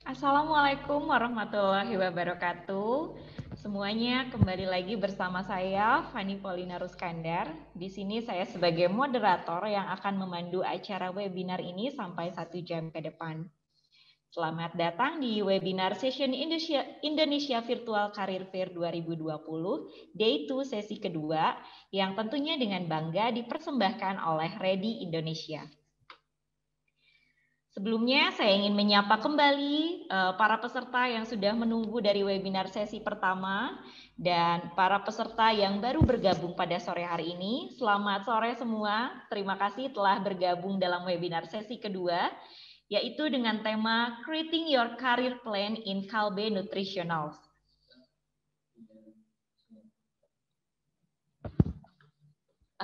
Assalamualaikum warahmatullahi wabarakatuh. Semuanya kembali lagi bersama saya Fani Paulina Ruskandar. Di sini saya sebagai moderator yang akan memandu acara webinar ini sampai 1 jam ke depan. Selamat datang di webinar session Indonesia Virtual Career Fair 2020, Day 2 sesi kedua, yang tentunya dengan bangga dipersembahkan oleh Ready Indonesia. Sebelumnya saya ingin menyapa kembali para peserta yang sudah menunggu dari webinar sesi pertama dan para peserta yang baru bergabung pada sore hari ini. Selamat sore semua, terima kasih telah bergabung dalam webinar sesi kedua, yaitu dengan tema Creating Your Career Plan in Kalbe Nutritionals.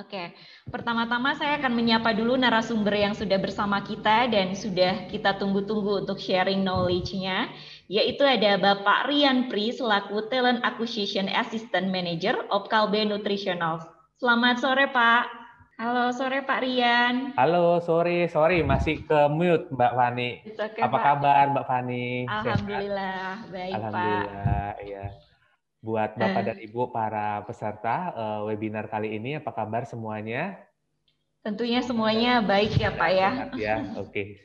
Oke, pertama-tama saya akan menyapa dulu narasumber yang sudah bersama kita dan sudah kita tunggu-tunggu untuk sharing knowledge-nya, yaitu ada Bapak Rian Pri selaku Talent Acquisition Assistant Manager of Kalbe Nutritionals. Selamat sore Pak. Halo sore Pak Rian. Halo, sorry masih ke mute Mbak Fani. Okay, Apa Pak. kabar Mbak Fani? Alhamdulillah, sehat? baik Alhamdulillah, Pak. ya. Buat Bapak dan Ibu para peserta webinar kali ini, apa kabar semuanya? Tentunya semuanya baik ya Pak ya. Sehat ya, oke.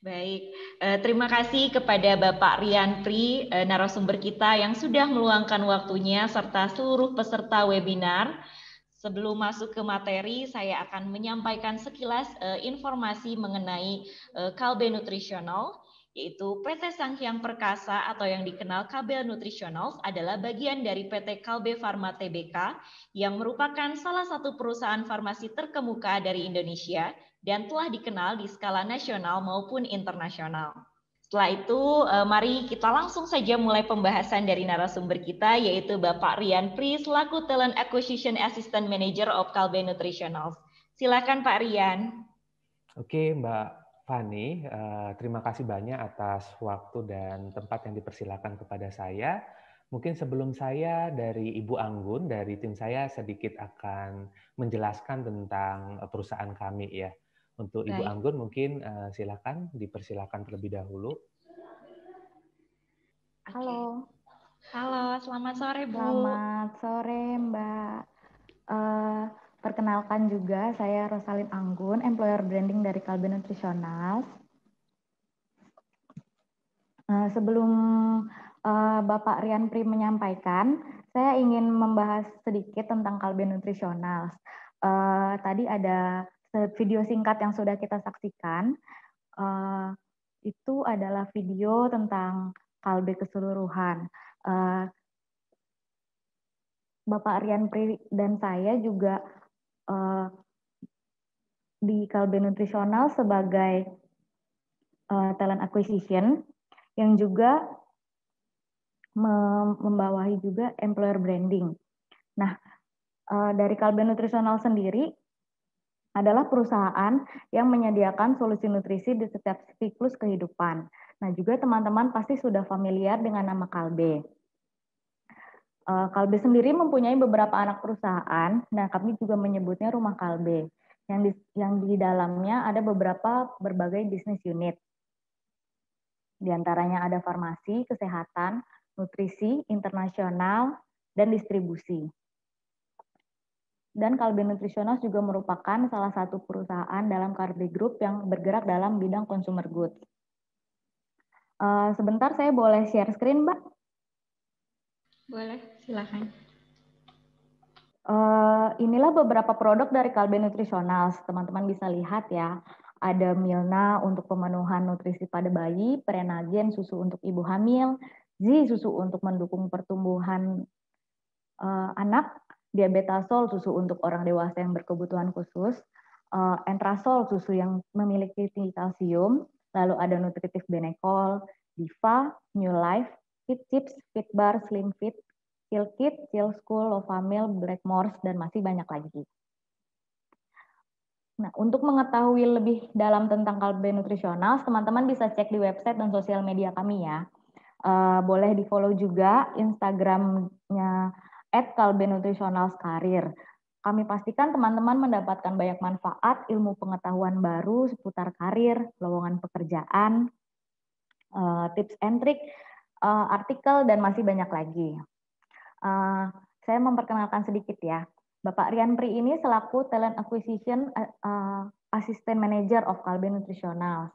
Baik, terima kasih kepada Bapak Rian Pri, narasumber kita yang sudah meluangkan waktunya serta seluruh peserta webinar. Sebelum masuk ke materi, saya akan menyampaikan sekilas informasi mengenai Kalbe Nutritional, yaitu PT Sanghyang Perkasa atau yang dikenal Kalbe Nutritionals adalah bagian dari PT Kalbe Pharma Tbk yang merupakan salah satu perusahaan farmasi terkemuka dari Indonesia dan telah dikenal di skala nasional maupun internasional. Setelah itu, mari kita langsung saja mulai pembahasan dari narasumber kita, yaitu Bapak Rian Pri selaku Talent Acquisition Assistant Manager of Kalbe Nutritionals. Silakan Pak Rian. Oke Mbak Fani, terima kasih banyak atas waktu dan tempat yang dipersilakan kepada saya. Mungkin sebelum saya dari Ibu Anggun, dari tim saya sedikit akan menjelaskan tentang perusahaan kami ya. Untuk Ibu Anggun mungkin silakan dipersilakan terlebih dahulu. Halo. Halo, selamat sore Bu. Selamat sore Mbak. Perkenalkan juga saya Rosalin Anggun, Employer Branding dari Kalbe Nutritionals. Sebelum Bapak Rian Pri menyampaikan, saya ingin membahas sedikit tentang Kalbe Nutritionals. Tadi ada video singkat yang sudah kita saksikan. Itu adalah video tentang Kalbe keseluruhan. Bapak Rian Pri dan saya juga di Kalbe Nutritional sebagai talent acquisition yang juga membawahi juga employer branding. Nah, dari Kalbe Nutritional sendiri adalah perusahaan yang menyediakan solusi nutrisi di setiap siklus kehidupan. Nah, juga teman-teman pasti sudah familiar dengan nama Kalbe. Kalbe sendiri mempunyai beberapa anak perusahaan, dan kami juga menyebutnya Rumah Kalbe, yang di dalamnya ada beberapa berbagai bisnis unit. Di antaranya ada farmasi, kesehatan, nutrisi, internasional, dan distribusi. Dan Kalbe Nutritionals juga merupakan salah satu perusahaan dalam Kalbe Group yang bergerak dalam bidang consumer goods. Sebentar saya boleh share screen, Mbak? Boleh, silakan. Inilah beberapa produk dari Kalbe Nutritionals. Teman-teman bisa lihat ya. Ada Milna untuk pemenuhan nutrisi pada bayi, Prenagen susu untuk ibu hamil, Z susu untuk mendukung pertumbuhan anak, Diabetasol susu untuk orang dewasa yang berkebutuhan khusus, Entrasol susu yang memiliki tinggi kalsium, lalu ada Nutritif Benecol, Diva, New Life, Fit Chips, Fit Bar, Slim Fit, Chill Kit, Chill School, Lovamil, Blackmores, dan masih banyak lagi. Nah, untuk mengetahui lebih dalam tentang Kalbe Nutritionals, teman-teman bisa cek di website dan sosial media kami ya. Boleh di-follow juga Instagram-nya @kalbenutritionalskarir. Kami pastikan teman-teman mendapatkan banyak manfaat, ilmu pengetahuan baru seputar karir, lowongan pekerjaan, tips and trick, artikel, dan masih banyak lagi. Saya memperkenalkan sedikit ya. Bapak Rian Pri ini selaku Talent Acquisition Assistant Manager of Kalbe Nutritional.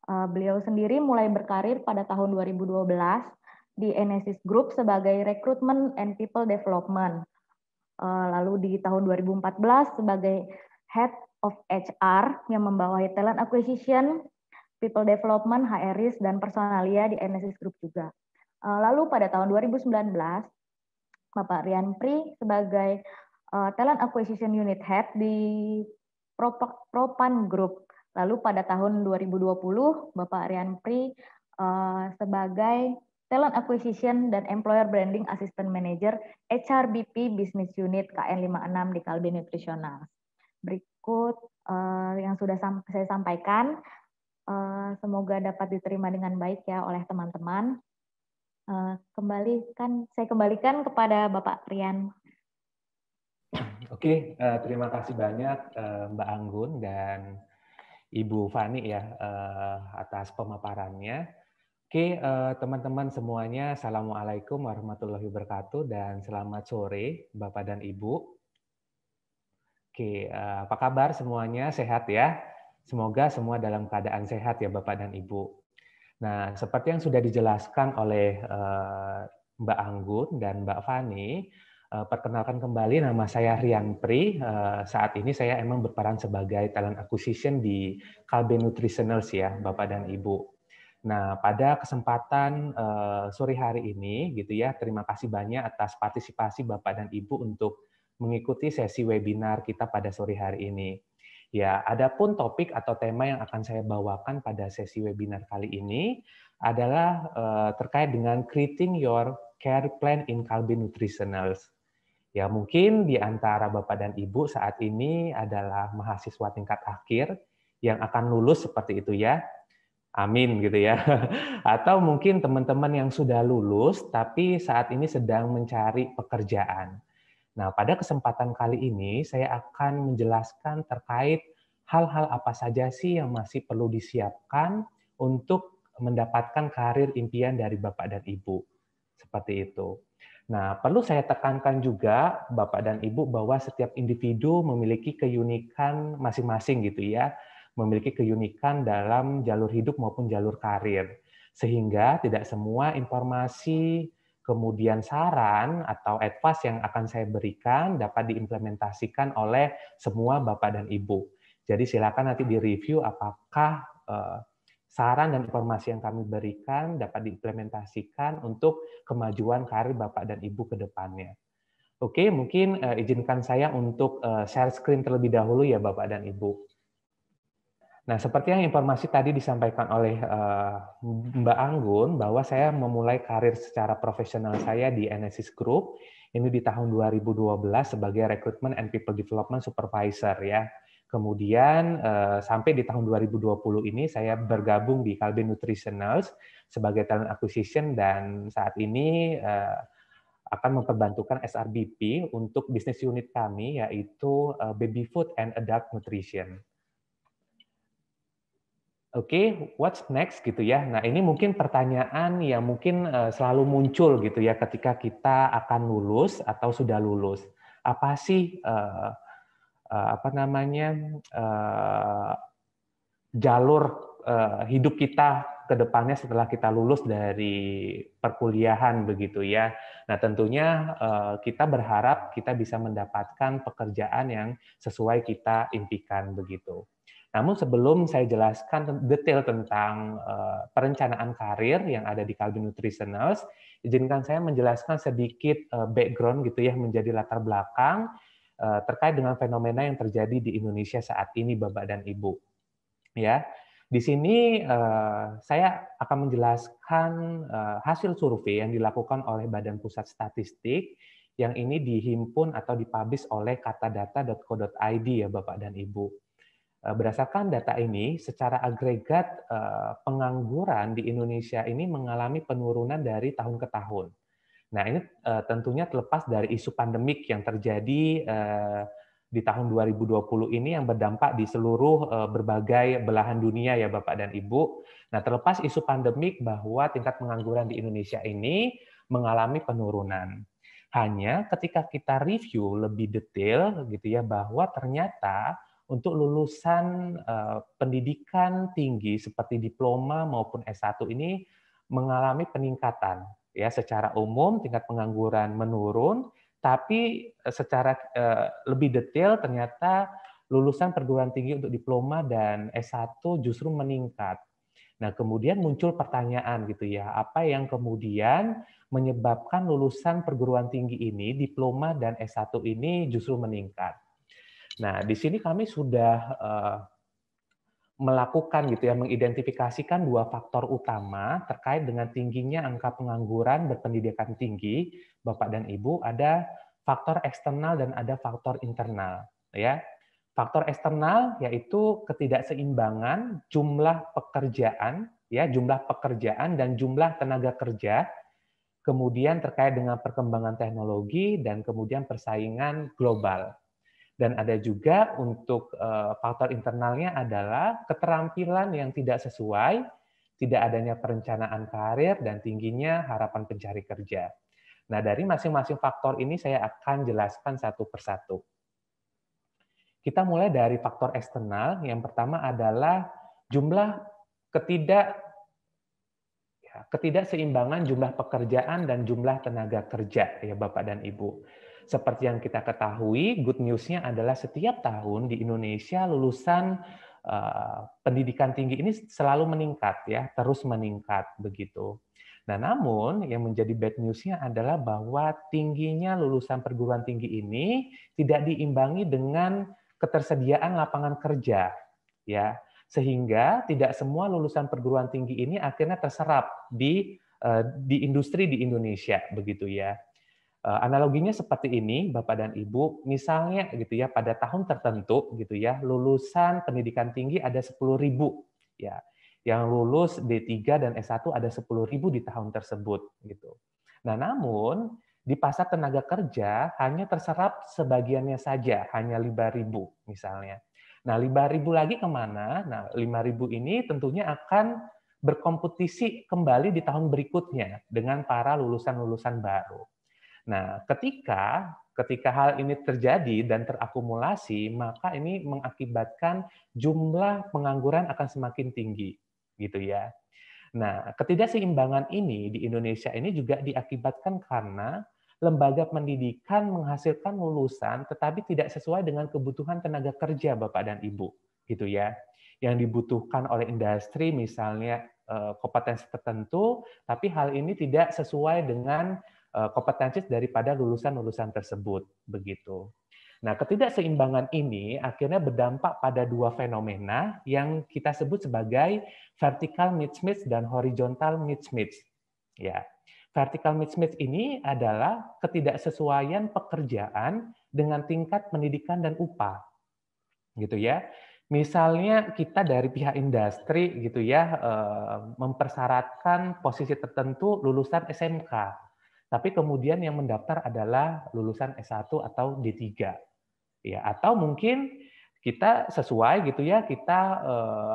Beliau sendiri mulai berkarir pada tahun 2012 di Enesis Group sebagai Recruitment and People Development. Lalu di tahun 2014 sebagai Head of HR yang membawahi Talent Acquisition, People Development, HRIS, dan Personalia di Enesis Group juga. Lalu pada tahun 2019, Bapak Rian Pri sebagai Talent Acquisition Unit Head di Propan Group. Lalu pada tahun 2020, Bapak Rian Pri sebagai Talent Acquisition dan Employer Branding Assistant Manager HRBP Business Unit KN56 di Kalbe Nutritional. Berikut yang sudah saya sampaikan, semoga dapat diterima dengan baik ya oleh teman-teman. Saya kembalikan kepada Bapak Rian. Oke, terima kasih banyak Mbak Anggun dan Ibu Fani ya atas pemaparannya. Oke, teman-teman semuanya, Assalamualaikum warahmatullahi wabarakatuh dan selamat sore Bapak dan Ibu. Oke, apa kabar semuanya? Sehat ya? Semoga semua dalam keadaan sehat ya Bapak dan Ibu. Nah, seperti yang sudah dijelaskan oleh Mbak Anggun dan Mbak Fani, perkenalkan kembali, nama saya Rian Pri. Saat ini saya emang berperan sebagai Talent Acquisition di Kalbe Nutritionals ya, Bapak dan Ibu. Nah, pada kesempatan sore hari ini, gitu ya, terima kasih banyak atas partisipasi Bapak dan Ibu untuk mengikuti sesi webinar kita pada sore hari ini. Ya, adapun topik atau tema yang akan saya bawakan pada sesi webinar kali ini adalah terkait dengan creating your care plan in Kalbe Nutritionals. Ya, mungkin di antara Bapak dan Ibu saat ini adalah mahasiswa tingkat akhir yang akan lulus seperti itu ya. Amin gitu ya. Atau mungkin teman-teman yang sudah lulus tapi saat ini sedang mencari pekerjaan. Nah, pada kesempatan kali ini saya akan menjelaskan terkait hal-hal apa saja sih yang masih perlu disiapkan untuk mendapatkan karir impian dari Bapak dan Ibu. Seperti itu. Nah, perlu saya tekankan juga Bapak dan Ibu bahwa setiap individu memiliki keunikan masing-masing gitu ya, memiliki keunikan dalam jalur hidup maupun jalur karir. Sehingga tidak semua informasi kemudian saran atau advice yang akan saya berikan dapat diimplementasikan oleh semua Bapak dan Ibu. Jadi silakan nanti direview apakah saran dan informasi yang kami berikan dapat diimplementasikan untuk kemajuan karir Bapak dan Ibu ke depannya. Oke, mungkin izinkan saya untuk share screen terlebih dahulu ya Bapak dan Ibu. Nah, seperti yang informasi tadi disampaikan oleh Mbak Anggun, bahwa saya memulai karir secara profesional saya di Enesis Group, ini di tahun 2012 sebagai Recruitment and People Development Supervisor ya. Kemudian sampai di tahun 2020 ini saya bergabung di Kalbe Nutritionals sebagai Talent Acquisition dan saat ini akan memperbantukan SRBP untuk bisnis unit kami yaitu Baby Food and Adult Nutrition. Oke, what's next gitu ya. Nah, ini mungkin pertanyaan yang mungkin selalu muncul gitu ya ketika kita akan lulus atau sudah lulus. Apa sih jalur hidup kita ke depannya setelah kita lulus dari perkuliahan begitu ya. Nah, tentunya kita berharap kita bisa mendapatkan pekerjaan yang sesuai kita impikan begitu. Namun sebelum saya jelaskan detail tentang perencanaan karir yang ada di Kalbe Nutritionals, izinkan saya menjelaskan sedikit background gitu ya, menjadi latar belakang terkait dengan fenomena yang terjadi di Indonesia saat ini, Bapak dan Ibu. Ya, di sini saya akan menjelaskan hasil survei yang dilakukan oleh Badan Pusat Statistik yang ini dihimpun atau dipublish oleh katadata.co.id ya Bapak dan Ibu. Berdasarkan data ini, secara agregat pengangguran di Indonesia ini mengalami penurunan dari tahun ke tahun. Nah, ini tentunya terlepas dari isu pandemik yang terjadi di tahun 2020 ini yang berdampak di seluruh berbagai belahan dunia ya Bapak dan Ibu. Nah, terlepas isu pandemik bahwa tingkat pengangguran di Indonesia ini mengalami penurunan. Hanya ketika kita review lebih detail gitu ya, bahwa ternyata untuk lulusan pendidikan tinggi seperti diploma maupun S1 ini mengalami peningkatan. Ya, secara umum tingkat pengangguran menurun, tapi secara lebih detail ternyata lulusan perguruan tinggi untuk diploma dan S1 justru meningkat. Nah, kemudian muncul pertanyaan gitu ya, apa yang kemudian menyebabkan lulusan perguruan tinggi ini, diploma dan S1 ini justru meningkat. Nah, di sini kami sudah melakukan gitu ya, mengidentifikasikan dua faktor utama terkait dengan tingginya angka pengangguran berpendidikan tinggi, Bapak dan Ibu, ada faktor eksternal dan ada faktor internal, ya. Faktor eksternal yaitu ketidakseimbangan jumlah pekerjaan, ya, jumlah pekerjaan dan jumlah tenaga kerja, kemudian terkait dengan perkembangan teknologi dan kemudian persaingan global. Dan ada juga untuk faktor internalnya adalah keterampilan yang tidak sesuai, tidak adanya perencanaan karir, dan tingginya harapan pencari kerja. Nah, dari masing-masing faktor ini saya akan jelaskan satu persatu. Kita mulai dari faktor eksternal. Yang pertama adalah jumlah ketidakseimbangan jumlah pekerjaan dan jumlah tenaga kerja, ya Bapak dan Ibu. Seperti yang kita ketahui, good news-nya adalah setiap tahun di Indonesia lulusan pendidikan tinggi ini selalu meningkat, ya, terus meningkat begitu. Nah, namun yang menjadi bad news-nya adalah bahwa tingginya lulusan perguruan tinggi ini tidak diimbangi dengan ketersediaan lapangan kerja, ya, sehingga tidak semua lulusan perguruan tinggi ini akhirnya terserap di industri di Indonesia, begitu ya. Analoginya seperti ini, Bapak dan Ibu, misalnya gitu ya, pada tahun tertentu gitu ya, lulusan pendidikan tinggi ada 10.000 ya. Yang lulus D3 dan S1 ada 10.000 di tahun tersebut gitu. Nah, namun di pasar tenaga kerja hanya terserap sebagiannya saja, hanya 5.000 misalnya. Nah, 5.000 lagi kemana? Nah, 5.000 ini tentunya akan berkompetisi kembali di tahun berikutnya dengan para lulusan-lulusan baru. Nah, ketika hal ini terjadi dan terakumulasi, maka ini mengakibatkan jumlah pengangguran akan semakin tinggi, gitu ya. Nah, ketidakseimbangan ini di Indonesia ini juga diakibatkan karena lembaga pendidikan menghasilkan lulusan tetapi tidak sesuai dengan kebutuhan tenaga kerja Bapak dan Ibu, gitu ya. Yang dibutuhkan oleh industri misalnya kompetensi tertentu, tapi hal ini tidak sesuai dengan kompetensi daripada lulusan-lulusan tersebut, begitu. Nah, ketidakseimbangan ini akhirnya berdampak pada dua fenomena yang kita sebut sebagai vertical mismatch dan horizontal mismatch. Ya, vertical mismatch ini adalah ketidaksesuaian pekerjaan dengan tingkat pendidikan dan upah, gitu ya. Misalnya kita dari pihak industri, gitu ya, mempersyaratkan posisi tertentu lulusan SMK. Tapi kemudian yang mendaftar adalah lulusan S1 atau D3. Ya, atau mungkin kita sesuai gitu ya, kita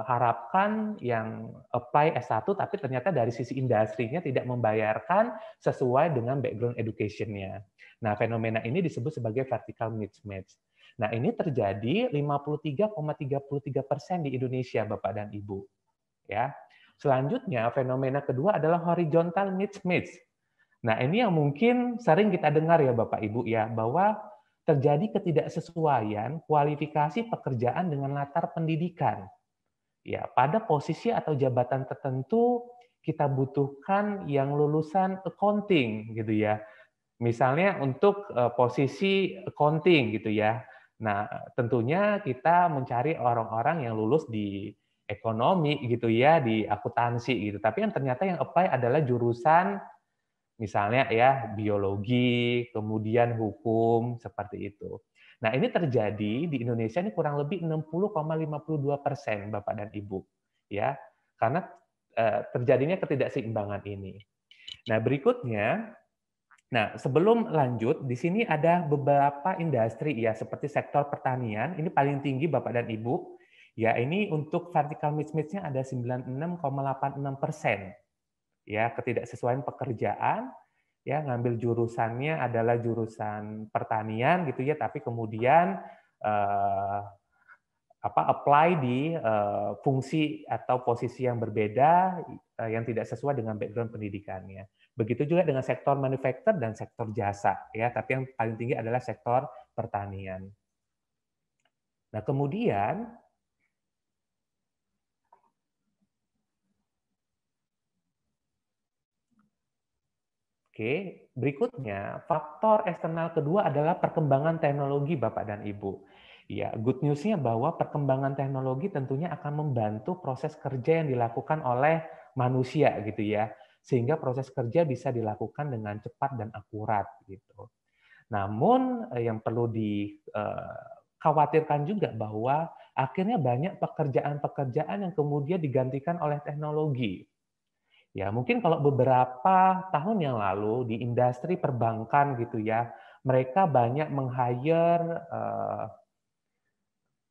harapkan yang apply S1 tapi ternyata dari sisi industrinya tidak membayarkan sesuai dengan background education-nya. Nah, fenomena ini disebut sebagai vertical mismatch. Nah, ini terjadi 53,33% di Indonesia, Bapak dan Ibu. Ya. Selanjutnya, fenomena kedua adalah horizontal mismatch. Nah, ini yang mungkin sering kita dengar ya Bapak Ibu ya, bahwa terjadi ketidaksesuaian kualifikasi pekerjaan dengan latar pendidikan. Ya, pada posisi atau jabatan tertentu kita butuhkan yang lulusan accounting gitu ya. Misalnya untuk posisi accounting gitu ya. Nah, tentunya kita mencari orang-orang yang lulus di ekonomi gitu ya, di akuntansi gitu. Tapi yang ternyata yang apply adalah jurusan misalnya ya biologi, kemudian hukum, seperti itu. Nah, ini terjadi di Indonesia ini kurang lebih 60,52% Bapak dan Ibu. Ya, karena terjadinya ketidakseimbangan ini. Nah, berikutnya Nah, sebelum lanjut, di sini ada beberapa industri ya, seperti sektor pertanian, ini paling tinggi Bapak dan Ibu. Ya, ini untuk vertical mismatch-nya ada 96,86%. Ya, ketidaksesuaian pekerjaan, ya ngambil jurusannya adalah jurusan pertanian gitu ya, tapi kemudian apply di fungsi atau posisi yang berbeda yang tidak sesuai dengan background pendidikannya. Begitu juga dengan sektor manufaktur dan sektor jasa ya, tapi yang paling tinggi adalah sektor pertanian. Nah, kemudian berikutnya faktor eksternal kedua adalah perkembangan teknologi Bapak dan Ibu. Ya, good news-nya bahwa perkembangan teknologi tentunya akan membantu proses kerja yang dilakukan oleh manusia gitu ya, sehingga proses kerja bisa dilakukan dengan cepat dan akurat gitu. Namun yang perlu dikhawatirkan juga bahwa akhirnya banyak pekerjaan-pekerjaan yang kemudian digantikan oleh teknologi. Ya, mungkin kalau beberapa tahun yang lalu di industri perbankan gitu ya, mereka banyak meng-hire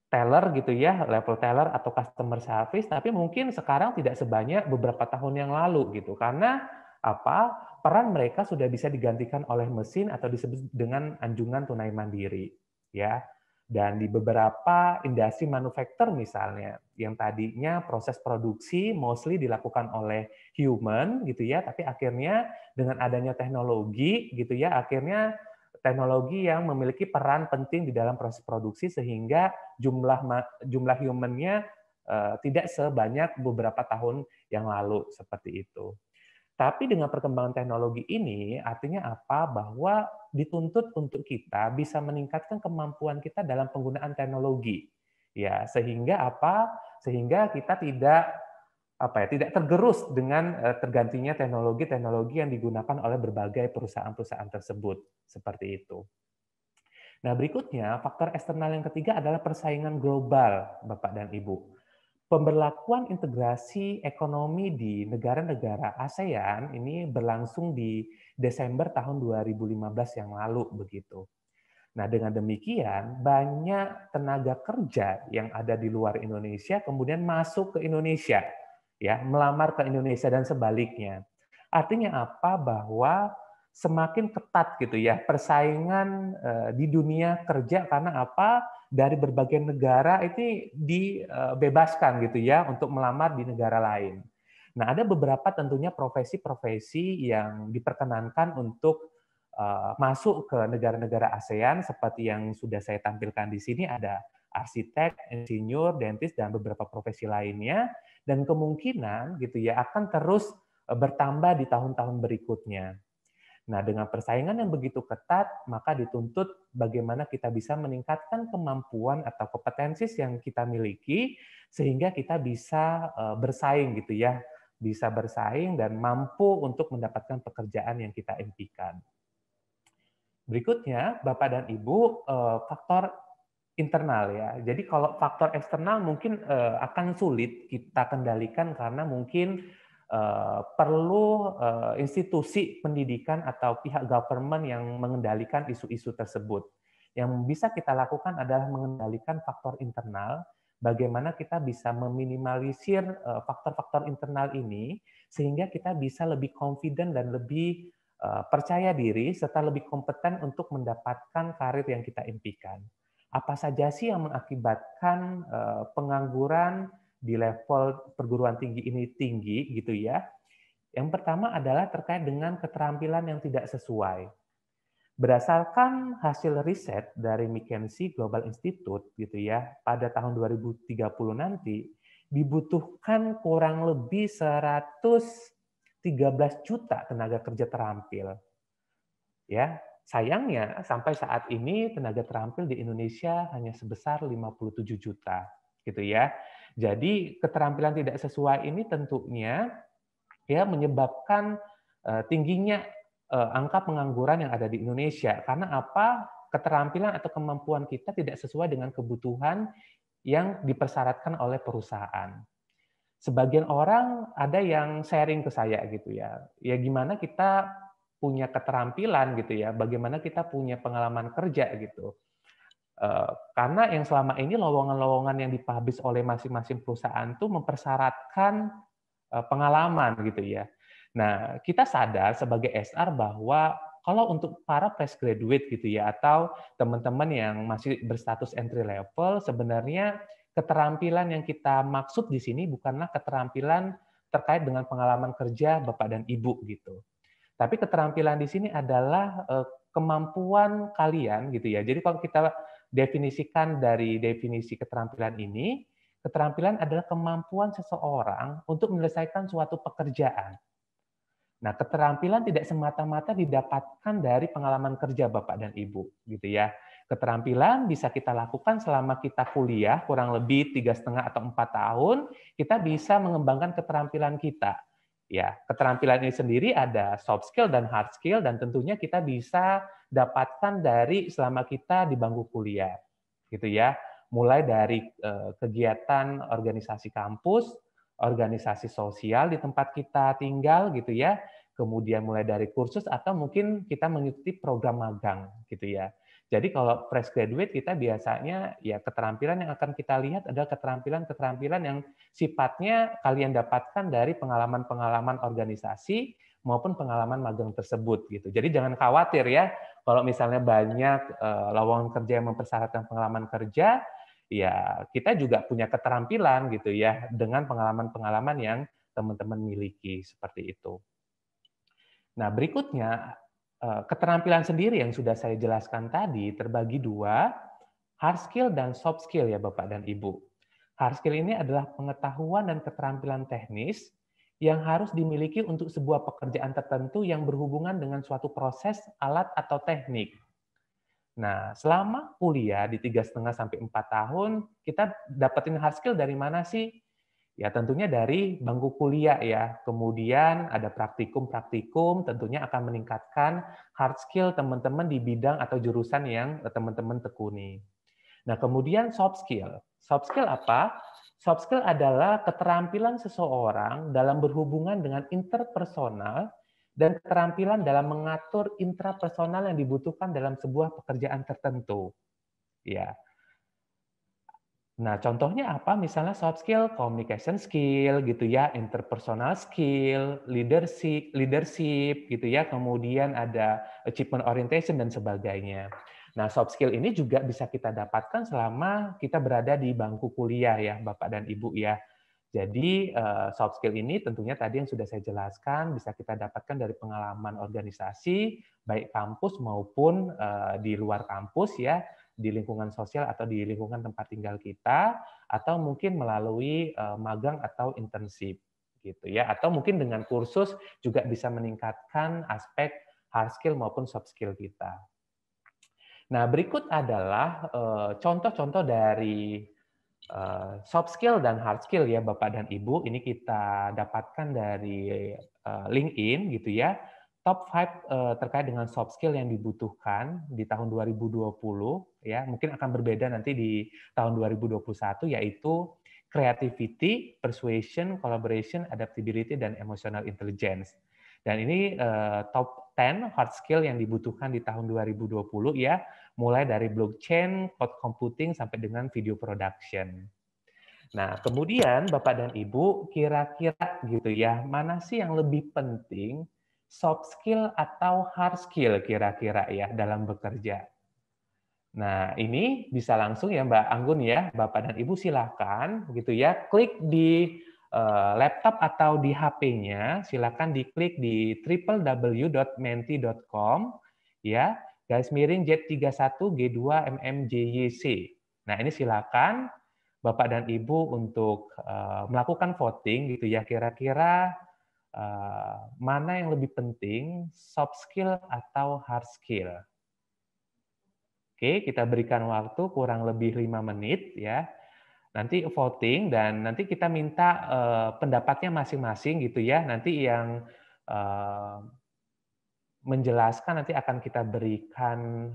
teller gitu ya, level teller atau customer service, tapi mungkin sekarang tidak sebanyak beberapa tahun yang lalu gitu. Karena apa? Peran mereka sudah bisa digantikan oleh mesin atau disebut dengan anjungan tunai mandiri, ya. Dan di beberapa industri manufaktur misalnya, yang tadinya proses produksi mostly dilakukan oleh human gitu ya, tapi akhirnya dengan adanya teknologi gitu ya, akhirnya teknologi yang memiliki peran penting di dalam proses produksi sehingga jumlah human-nya tidak sebanyak beberapa tahun yang lalu seperti itu. Tapi dengan perkembangan teknologi ini artinya apa? Bahwa dituntut untuk kita bisa meningkatkan kemampuan kita dalam penggunaan teknologi. Ya, sehingga apa? Sehingga kita tidak tergerus dengan tergantinya teknologi-teknologi yang digunakan oleh berbagai perusahaan-perusahaan tersebut. Seperti itu. Nah, berikutnya, faktor eksternal yang ketiga adalah persaingan global, Bapak dan Ibu. Pemberlakuan integrasi ekonomi di negara-negara ASEAN ini berlangsung di Desember tahun 2015 yang lalu begitu. Nah, dengan demikian banyak tenaga kerja yang ada di luar Indonesia kemudian masuk ke Indonesia, ya, melamar ke Indonesia dan sebaliknya. Artinya apa? Bahwa semakin ketat gitu ya persaingan di dunia kerja karena apa? Dari berbagai negara itu dibebaskan gitu ya untuk melamar di negara lain. Nah, ada beberapa tentunya profesi-profesi yang diperkenankan untuk masuk ke negara-negara ASEAN seperti yang sudah saya tampilkan di sini, ada arsitek, insinyur, dentist dan beberapa profesi lainnya, dan kemungkinan gitu ya akan terus bertambah di tahun-tahun berikutnya. Nah, dengan persaingan yang begitu ketat, maka dituntut bagaimana kita bisa meningkatkan kemampuan atau kompetensi yang kita miliki sehingga kita bisa bersaing gitu ya, bisa bersaing dan mampu untuk mendapatkan pekerjaan yang kita impikan. Berikutnya, Bapak dan Ibu, faktor internal ya. Jadi kalau faktor eksternal mungkin akan sulit kita kendalikan karena mungkin perlu institusi pendidikan atau pihak government yang mengendalikan isu-isu tersebut. Yang bisa kita lakukan adalah mengendalikan faktor internal, bagaimana kita bisa meminimalisir faktor-faktor internal ini sehingga kita bisa lebih confident dan lebih percaya diri serta lebih kompeten untuk mendapatkan karir yang kita impikan. Apa saja sih yang mengakibatkan pengangguran di level perguruan tinggi ini tinggi gitu ya? Yang pertama adalah terkait dengan keterampilan yang tidak sesuai. Berdasarkan hasil riset dari McKinsey Global Institute gitu ya, pada tahun 2030 nanti dibutuhkan kurang lebih 113 juta tenaga kerja terampil. Ya, sayangnya sampai saat ini tenaga terampil di Indonesia hanya sebesar 57 juta, gitu ya. Jadi keterampilan tidak sesuai ini tentunya ya menyebabkan tingginya angka pengangguran yang ada di Indonesia. Karena apa? Keterampilan atau kemampuan kita tidak sesuai dengan kebutuhan yang dipersyaratkan oleh perusahaan. Sebagian orang ada yang sharing ke saya gitu ya. Ya gimana kita punya keterampilan gitu ya, bagaimana kita punya pengalaman kerja gitu. Karena yang selama ini lowongan-lowongan yang dipublish oleh masing-masing perusahaan tuh mempersyaratkan pengalaman gitu ya. Nah, kita sadar sebagai SR bahwa kalau untuk para fresh graduate gitu ya, atau teman-teman yang masih berstatus entry level, sebenarnya keterampilan yang kita maksud di sini bukanlah keterampilan terkait dengan pengalaman kerja Bapak dan Ibu gitu. Tapi keterampilan di sini adalah kemampuan kalian gitu ya. Jadi kalau kita definisikan dari definisi keterampilan ini, keterampilan adalah kemampuan seseorang untuk menyelesaikan suatu pekerjaan. Nah, keterampilan tidak semata-mata didapatkan dari pengalaman kerja Bapak dan Ibu, gitu ya. Keterampilan bisa kita lakukan selama kita kuliah, kurang lebih 3,5 atau 4 tahun, kita bisa mengembangkan keterampilan kita. Ya, keterampilan ini sendiri ada soft skill dan hard skill, dan tentunya kita bisa dapatkan dari selama kita di bangku kuliah, gitu ya. Mulai dari kegiatan organisasi kampus, organisasi sosial di tempat kita tinggal, gitu ya. Kemudian mulai dari kursus atau mungkin kita mengikuti program magang, gitu ya. Jadi kalau fresh graduate kita biasanya ya keterampilan yang akan kita lihat adalah keterampilan-keterampilan yang sifatnya kalian dapatkan dari pengalaman-pengalaman organisasi maupun pengalaman magang tersebut gitu. Jadi jangan khawatir ya kalau misalnya banyak lowongan kerja yang mempersyaratkan pengalaman kerja, ya kita juga punya keterampilan gitu ya dengan pengalaman-pengalaman yang teman-teman miliki seperti itu. Nah, berikutnya keterampilan sendiri yang sudah saya jelaskan tadi terbagi dua, hard skill dan soft skill ya Bapak dan Ibu. Hard skill ini adalah pengetahuan dan keterampilan teknis yang harus dimiliki untuk sebuah pekerjaan tertentu yang berhubungan dengan suatu proses, alat, atau teknik. Nah, selama kuliah di 3,5 sampai 4 tahun, kita dapetin hard skill dari mana sih? Ya tentunya dari bangku kuliah ya. Kemudian ada praktikum-praktikum tentunya akan meningkatkan hard skill teman-teman di bidang atau jurusan yang teman-teman tekuni. Nah, kemudian soft skill. Soft skill apa? Soft skill adalah keterampilan seseorang dalam berhubungan dengan interpersonal dan keterampilan dalam mengatur intrapersonal yang dibutuhkan dalam sebuah pekerjaan tertentu. Ya. Nah, contohnya apa? Misalnya soft skill, communication skill gitu ya, interpersonal skill, leadership gitu ya, kemudian ada achievement orientation dan sebagainya. Nah, soft skill ini juga bisa kita dapatkan selama kita berada di bangku kuliah ya, Bapak dan Ibu ya. Jadi soft skill ini tentunya tadi yang sudah saya jelaskan bisa kita dapatkan dari pengalaman organisasi, baik kampus maupun di luar kampus ya, di lingkungan sosial atau di lingkungan tempat tinggal kita, atau mungkin melalui magang atau internship gitu ya, atau mungkin dengan kursus juga bisa meningkatkan aspek hard skill maupun soft skill kita. Nah, berikut adalah contoh-contoh dari soft skill dan hard skill ya Bapak dan Ibu. Ini kita dapatkan dari LinkedIn gitu ya. Top 5 terkait dengan soft skill yang dibutuhkan di tahun 2020 ya, mungkin akan berbeda nanti di tahun 2021, yaitu creativity, persuasion, collaboration, adaptability, dan emotional intelligence. Dan ini top 10 hard skill yang dibutuhkan di tahun 2020 ya, mulai dari blockchain, cloud computing sampai dengan video production. Nah, kemudian Bapak dan Ibu kira-kira gitu ya, mana sih yang lebih penting, soft skill atau hard skill kira-kira ya dalam bekerja? Nah, ini bisa langsung ya Mbak Anggun ya, Bapak dan Ibu silakan gitu ya, klik di laptop atau di HP-nya, silakan diklik di www.menti.com ya, garis miring Z31G2MMJYC. Nah, ini silakan Bapak dan Ibu untuk melakukan voting gitu ya, kira-kira mana yang lebih penting, soft skill atau hard skill. Oke, kita berikan waktu kurang lebih 5 menit ya. Nanti voting dan nanti kita minta pendapatnya masing-masing gitu ya. Nanti yang menjelaskan nanti akan kita berikan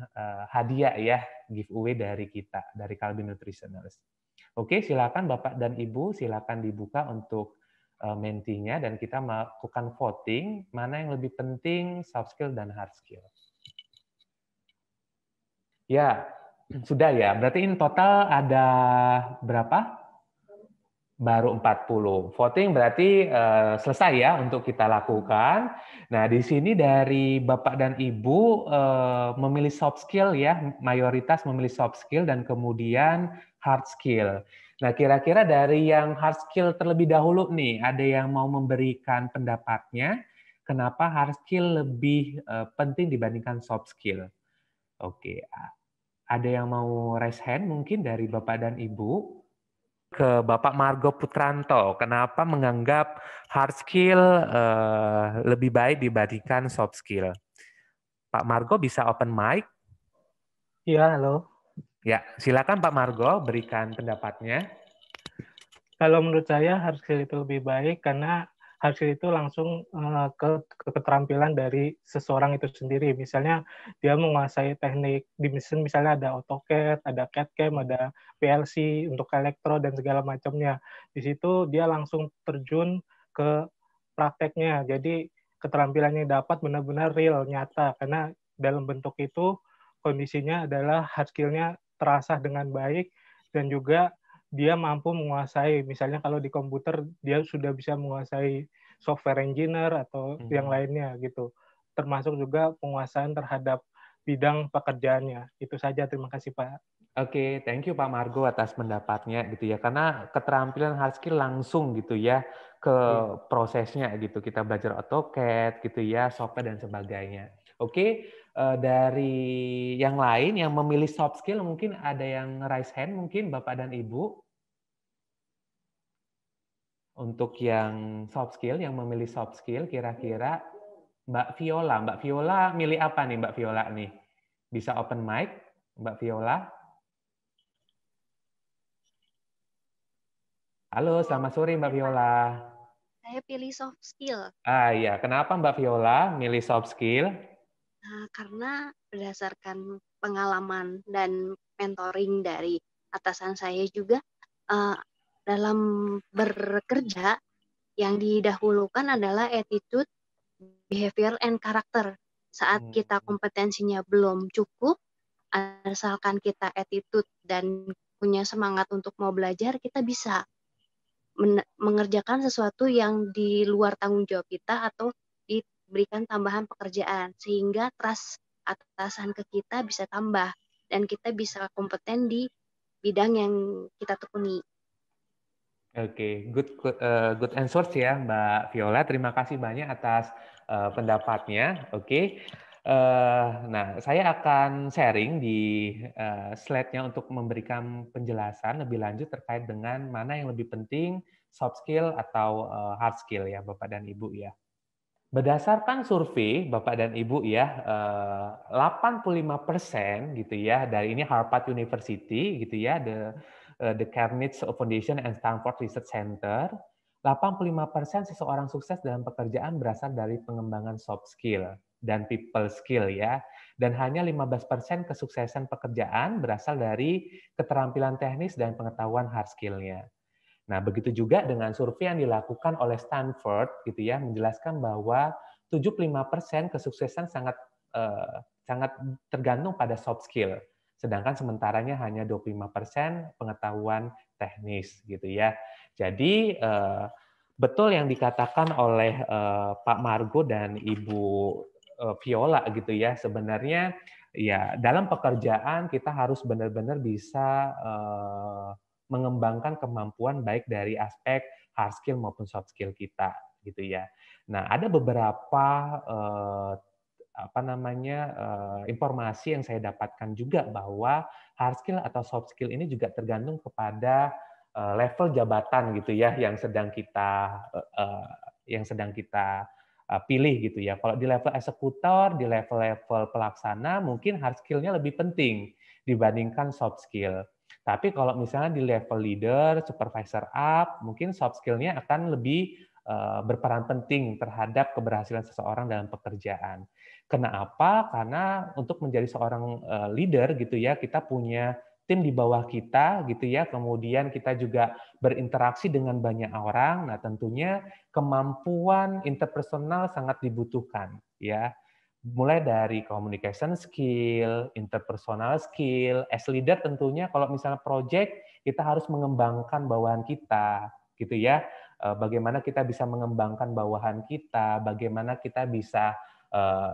hadiah ya, giveaway dari kita, dari Kalbe Nutritioners. Oke, silakan Bapak dan Ibu, silakan dibuka untuk mentinya dan kita melakukan voting mana yang lebih penting, soft skill dan hard skill. Ya, sudah ya. Berarti in total ada berapa? Baru 40. Voting berarti selesai ya untuk kita lakukan. Nah, di sini dari Bapak dan Ibu memilih soft skill ya, mayoritas memilih soft skill dan kemudian hard skill. Nah, kira-kira dari yang hard skill terlebih dahulu nih, ada yang mau memberikan pendapatnya, kenapa hard skill lebih penting dibandingkan soft skill? Oke, ada yang mau raise hand mungkin dari Bapak dan Ibu? Ke Bapak Margo Putranto, kenapa menganggap hard skill lebih baik dibandingkan soft skill? Pak Margo bisa open mic? Iya, halo. Ya, silakan Pak Margo berikan pendapatnya. Kalau menurut saya hard skill itu lebih baik karena hard skill itu langsung ke keterampilan dari seseorang itu sendiri. Misalnya dia menguasai teknik di mesin, misalnya ada AutoCAD, ada CAD/CAM, ada PLC untuk elektro dan segala macamnya. Di situ dia langsung terjun ke prakteknya. Jadi keterampilannya dapat benar-benar real, nyata. Karena dalam bentuk itu kondisinya adalah hard skill-nya terasah dengan baik dan juga dia mampu menguasai, misalnya kalau di komputer dia sudah bisa menguasai software engineer atau yang lainnya gitu. Termasuk juga penguasaan terhadap bidang pekerjaannya. Itu saja, terima kasih Pak. Oke, thank you Pak Margo atas pendapatnya gitu ya. Karena keterampilan hard skill langsung gitu ya ke prosesnya gitu. Kita belajar AutoCAD gitu ya, software dan sebagainya. Oke, dari yang lain yang memilih soft skill mungkin ada yang raise hand mungkin Bapak dan Ibu. Untuk yang soft skill, yang memilih soft skill, kira-kira Mbak Viola milih apa nih Mbak Viola nih? Bisa open mic, Mbak Viola? Halo, selamat sore Mbak Viola. Saya pilih soft skill. Iya, kenapa Mbak Viola milih soft skill? Karena berdasarkan pengalaman dan mentoring dari atasan saya juga, dalam bekerja yang didahulukan adalah attitude, behavior, and character. Saat kita kompetensinya belum cukup, asalkan kita attitude dan punya semangat untuk mau belajar, kita bisa mengerjakan sesuatu yang di luar tanggung jawab kita atau diberikan tambahan pekerjaan, sehingga trust atasan ke kita bisa tambah dan kita bisa kompeten di bidang yang kita tekuni. Oke, good answers ya Mbak Viola. Terima kasih banyak atas pendapatnya. Oke. Nah, saya akan sharing di slide-nya untuk memberikan penjelasan lebih lanjut terkait dengan mana yang lebih penting, soft skill atau hard skill ya Bapak dan Ibu ya. Berdasarkan survei Bapak dan Ibu ya, 85% gitu ya, dari ini Harvard University gitu ya, the Carnegie Foundation and Stanford Research Center, 85% seseorang sukses dalam pekerjaan berasal dari pengembangan soft skill dan people skill ya. Dan hanya 15% kesuksesan pekerjaan berasal dari keterampilan teknis dan pengetahuan hard skill-nya. Nah, begitu juga dengan survei yang dilakukan oleh Stanford gitu ya, menjelaskan bahwa 75% kesuksesan sangat tergantung pada soft skill. Sedangkan sementaranya hanya 25% pengetahuan teknis gitu ya. Jadi betul yang dikatakan oleh Pak Margo dan Ibu Viola gitu ya. Sebenarnya ya dalam pekerjaan kita harus benar-benar bisa mengembangkan kemampuan baik dari aspek hard skill maupun soft skill kita gitu ya. Nah, ada beberapa informasi yang saya dapatkan juga bahwa hard skill atau soft skill ini juga tergantung kepada level jabatan gitu ya yang sedang kita pilih gitu ya. Kalau di level eksekutor, di level pelaksana mungkin hard skill-nya lebih penting dibandingkan soft skill. Tapi kalau misalnya di level leader, supervisor up, mungkin soft skill-nya akan lebih berperan penting terhadap keberhasilan seseorang dalam pekerjaan. Kenapa? Karena untuk menjadi seorang leader gitu ya, kita punya tim di bawah kita gitu ya, kemudian kita juga berinteraksi dengan banyak orang. Nah, tentunya kemampuan interpersonal sangat dibutuhkan ya. Mulai dari communication skill, interpersonal skill, as leader tentunya kalau misalnya project kita harus mengembangkan bawahan kita gitu ya. Bagaimana kita bisa mengembangkan bawahan kita, bagaimana kita bisa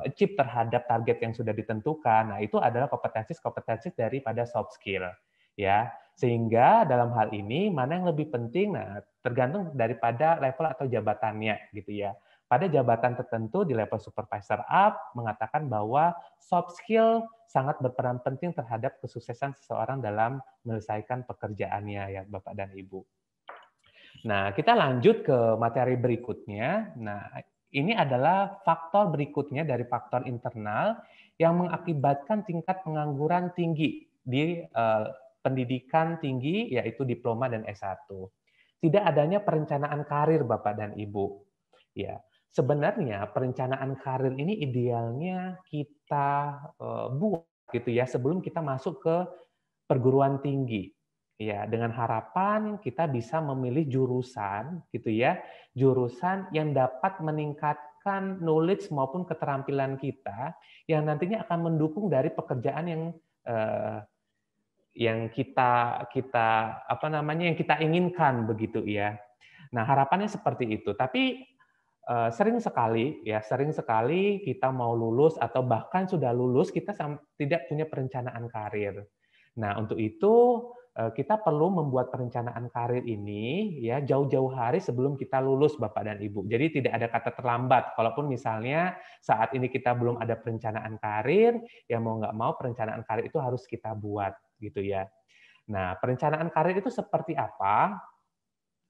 achieve terhadap target yang sudah ditentukan. Nah, itu adalah kompetensi daripada soft skill, ya. Sehingga dalam hal ini mana yang lebih penting? Nah, tergantung daripada level atau jabatannya, gitu ya. Pada jabatan tertentu di level supervisor up mengatakan bahwa soft skill sangat berperan penting terhadap kesuksesan seseorang dalam menyelesaikan pekerjaannya, ya, Bapak dan Ibu. Nah, kita lanjut ke materi berikutnya. Nah, ini adalah faktor berikutnya dari faktor internal yang mengakibatkan tingkat pengangguran tinggi di pendidikan tinggi, yaitu diploma dan S1. Tidak adanya perencanaan karir, Bapak dan Ibu. Ya, sebenarnya perencanaan karir ini idealnya kita buat gitu ya sebelum kita masuk ke perguruan tinggi. Ya, dengan harapan kita bisa memilih jurusan gitu ya, jurusan yang dapat meningkatkan knowledge maupun keterampilan kita yang nantinya akan mendukung dari pekerjaan yang kita yang kita inginkan begitu ya. Nah, harapannya seperti itu. Tapi sering sekali kita mau lulus atau bahkan sudah lulus kita tidak punya perencanaan karir. Nah, untuk itu kita perlu membuat perencanaan karir ini ya jauh-jauh hari sebelum kita lulus, Bapak dan Ibu. Jadi tidak ada kata terlambat. Kalaupun misalnya saat ini kita belum ada perencanaan karir, ya mau nggak mau perencanaan karir itu harus kita buat gitu ya. Nah, perencanaan karir itu seperti apa?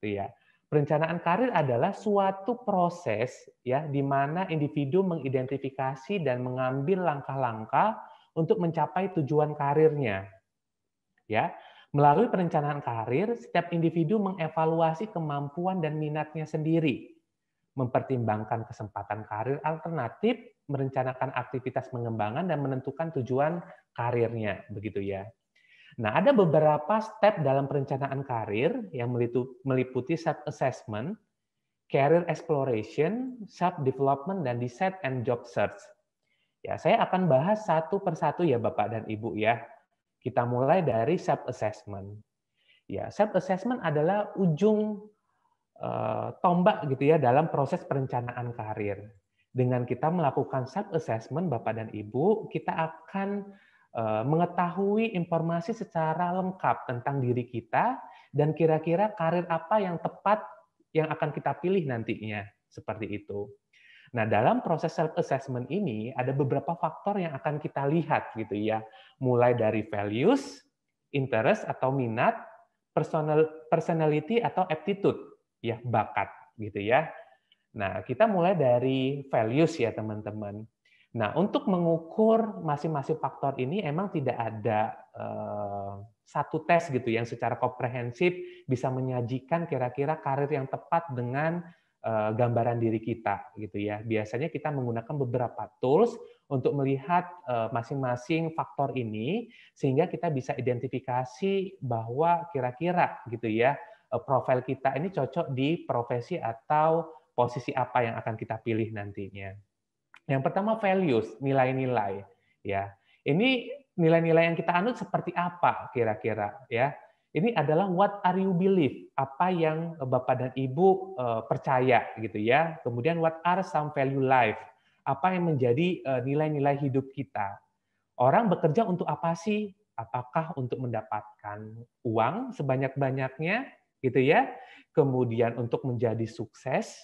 Ya. Perencanaan karir adalah suatu proses ya di mana individu mengidentifikasi dan mengambil langkah-langkah untuk mencapai tujuan karirnya. Ya. Melalui perencanaan karir, setiap individu mengevaluasi kemampuan dan minatnya sendiri, mempertimbangkan kesempatan karir alternatif, merencanakan aktivitas pengembangan dan menentukan tujuan karirnya, begitu ya. Nah, ada beberapa step dalam perencanaan karir yang meliputi self-assessment, career exploration, self-development, dan decide and job search. Ya, saya akan bahas satu persatu ya Bapak dan Ibu ya. Kita mulai dari self-assessment. Ya, self-assessment adalah ujung tombak gitu ya dalam proses perencanaan karir. Dengan kita melakukan self-assessment Bapak dan Ibu, kita akan mengetahui informasi secara lengkap tentang diri kita dan kira-kira karir apa yang tepat yang akan kita pilih nantinya, seperti itu. Nah, dalam proses self-assessment ini ada beberapa faktor yang akan kita lihat gitu ya, mulai dari values, interest atau minat, personality atau aptitude, ya bakat gitu ya. Nah, kita mulai dari values ya teman-teman. Nah, untuk mengukur masing-masing faktor ini emang tidak ada satu tes gitu yang secara komprehensif bisa menyajikan kira-kira karir yang tepat dengan gambaran diri kita gitu ya. Biasanya kita menggunakan beberapa tools untuk melihat masing-masing faktor ini sehingga kita bisa identifikasi bahwa kira-kira gitu ya profil kita ini cocok di profesi atau posisi apa yang akan kita pilih nantinya. Yang pertama values, nilai-nilai ya. Ini nilai-nilai yang kita anut seperti apa kira-kira ya. Ini adalah what are you believe, apa yang Bapak dan Ibu percaya gitu ya. Kemudian what are some value life, apa yang menjadi nilai-nilai hidup kita. Orang bekerja untuk apa sih? Apakah untuk mendapatkan uang sebanyak-banyaknya gitu ya. Kemudian untuk menjadi sukses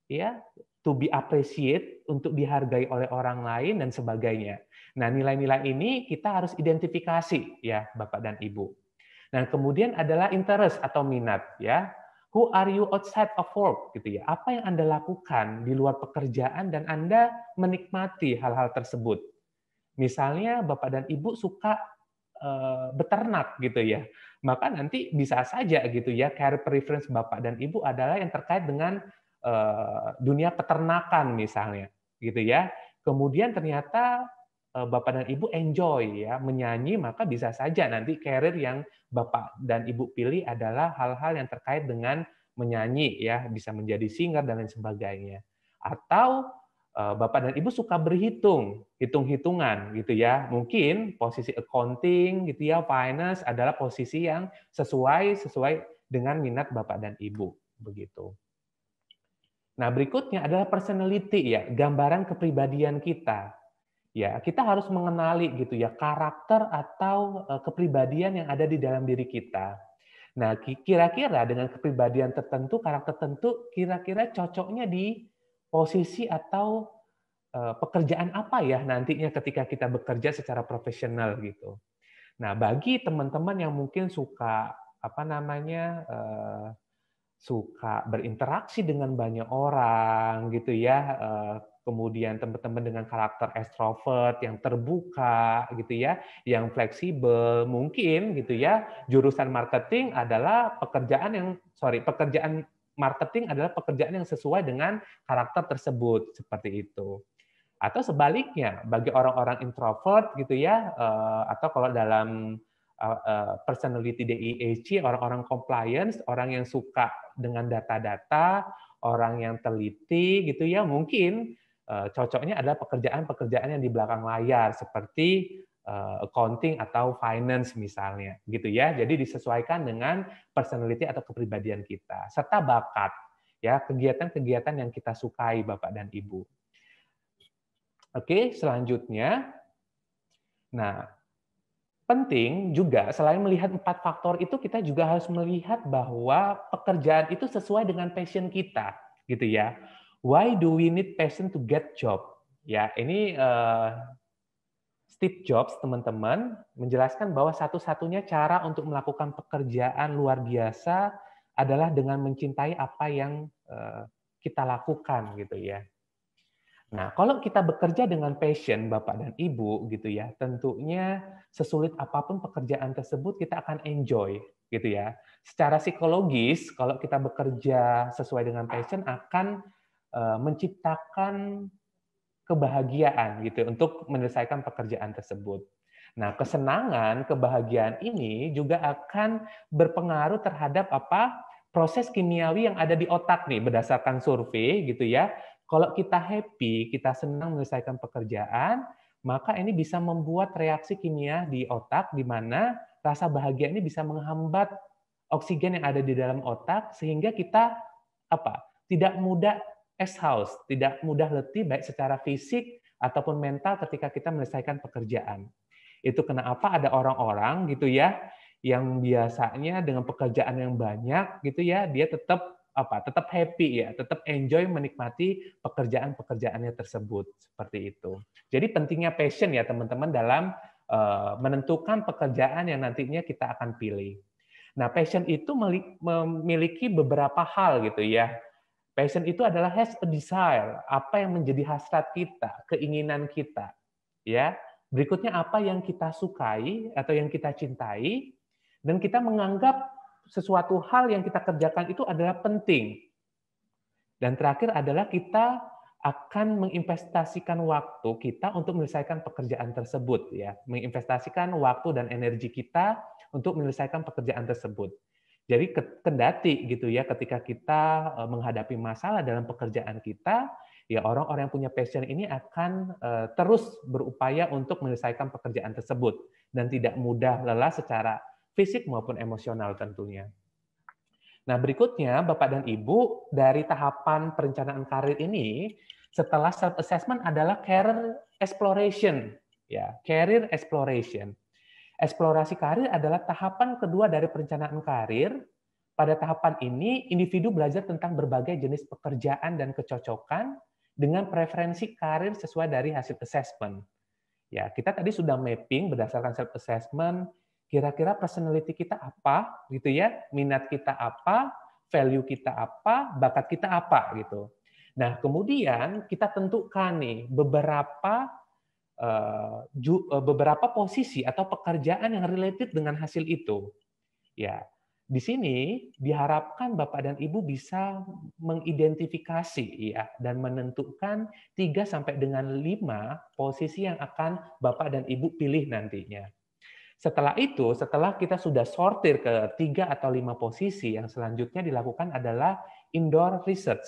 ya, to be appreciated, untuk dihargai oleh orang lain dan sebagainya. Nah, nilai-nilai ini kita harus identifikasi ya Bapak dan Ibu. Nah, kemudian adalah interest atau minat ya. Who are you outside of work gitu ya. Apa yang Anda lakukan di luar pekerjaan dan Anda menikmati hal-hal tersebut. Misalnya Bapak dan Ibu suka beternak gitu ya. Maka nanti bisa saja gitu ya career preference Bapak dan Ibu adalah yang terkait dengan dunia peternakan misalnya gitu ya. Kemudian ternyata Bapak dan Ibu enjoy ya menyanyi, maka bisa saja nanti karir yang Bapak dan Ibu pilih adalah hal-hal yang terkait dengan menyanyi ya, bisa menjadi singer dan lain sebagainya. Atau Bapak dan Ibu suka berhitung, hitung-hitungan gitu ya. Mungkin posisi accounting gitu ya, finance adalah posisi yang sesuai dengan minat Bapak dan Ibu begitu. Nah, berikutnya adalah personality ya, gambaran kepribadian kita. Ya, kita harus mengenali gitu ya karakter atau kepribadian yang ada di dalam diri kita. Nah, kira-kira dengan kepribadian tertentu, karakter tertentu, kira-kira cocoknya di posisi atau pekerjaan apa ya nantinya ketika kita bekerja secara profesional gitu. Nah, bagi teman-teman yang mungkin suka suka berinteraksi dengan banyak orang gitu ya, kemudian teman-teman dengan karakter ekstrovert yang terbuka gitu ya, yang fleksibel, mungkin gitu ya, jurusan marketing adalah pekerjaan marketing adalah pekerjaan yang sesuai dengan karakter tersebut, seperti itu. Atau sebaliknya, bagi orang-orang introvert gitu ya, atau kalau dalam personality DISC, orang-orang compliance, orang yang suka dengan data-data, orang yang teliti gitu ya, mungkin cocoknya adalah pekerjaan-pekerjaan yang di belakang layar seperti accounting atau finance misalnya gitu ya. Jadi disesuaikan dengan personality atau kepribadian kita serta bakat ya, kegiatan-kegiatan yang kita sukai Bapak dan Ibu. Oke, selanjutnya. Nah, penting juga selain melihat 4 faktor itu, kita juga harus melihat bahwa pekerjaan itu sesuai dengan passion kita, gitu ya. Why do we need passion to get job? Ya, ini Steve Jobs, teman-teman, menjelaskan bahwa satu-satunya cara untuk melakukan pekerjaan luar biasa adalah dengan mencintai apa yang kita lakukan, gitu ya. Nah, kalau kita bekerja dengan passion, Bapak dan Ibu, gitu ya, tentunya sesulit apapun pekerjaan tersebut, kita akan enjoy, gitu ya. Secara psikologis, kalau kita bekerja sesuai dengan passion, akan menciptakan kebahagiaan, gitu, untuk menyelesaikan pekerjaan tersebut. Nah, kesenangan, kebahagiaan ini juga akan berpengaruh terhadap proses kimiawi yang ada di otak nih, berdasarkan survei, gitu ya. Kalau kita happy, kita senang menyelesaikan pekerjaan, maka ini bisa membuat reaksi kimia di otak, di mana rasa bahagia ini bisa menghambat oksigen yang ada di dalam otak, sehingga kita tidak mudah exhaust, tidak mudah letih baik secara fisik ataupun mental ketika kita menyelesaikan pekerjaan. Itu kenapa ada orang-orang gitu ya, yang biasanya dengan pekerjaan yang banyak gitu ya, dia tetap happy ya, tetap enjoy menikmati pekerjaan-pekerjaannya tersebut, seperti itu. Jadi pentingnya passion ya teman-teman dalam menentukan pekerjaan yang nantinya kita akan pilih. Nah, passion itu memiliki beberapa hal gitu ya. Passion itu adalah has a desire, apa yang menjadi hasrat kita, keinginan kita, ya. Berikutnya apa yang kita sukai atau yang kita cintai, dan kita menganggap sesuatu hal yang kita kerjakan itu adalah penting. Dan terakhir adalah kita akan menginvestasikan waktu kita untuk menyelesaikan pekerjaan tersebut, ya, menginvestasikan waktu dan energi kita untuk menyelesaikan pekerjaan tersebut. Jadi kendati gitu ya, ketika kita menghadapi masalah dalam pekerjaan kita, ya orang-orang yang punya passion ini akan terus berupaya untuk menyelesaikan pekerjaan tersebut dan tidak mudah lelah secara fisik maupun emosional tentunya. Nah, berikutnya Bapak dan Ibu, dari tahapan perencanaan karir ini, setelah self assessment adalah career exploration, ya, career exploration. Eksplorasi karir adalah tahapan kedua dari perencanaan karir. Pada tahapan ini, individu belajar tentang berbagai jenis pekerjaan dan kecocokan dengan preferensi karir sesuai dari hasil assessment. Ya, kita tadi sudah mapping berdasarkan self assessment, kira-kira personality kita apa, gitu ya, minat kita apa, value kita apa, bakat kita apa, gitu. Nah, kemudian kita tentukan nih beberapa posisi atau pekerjaan yang related dengan hasil itu. Ya, di sini diharapkan Bapak dan Ibu bisa mengidentifikasi ya dan menentukan 3 sampai dengan 5 posisi yang akan Bapak dan Ibu pilih nantinya. Setelah itu, setelah kita sudah sortir ke 3 atau 5 posisi, yang selanjutnya dilakukan adalah indoor research.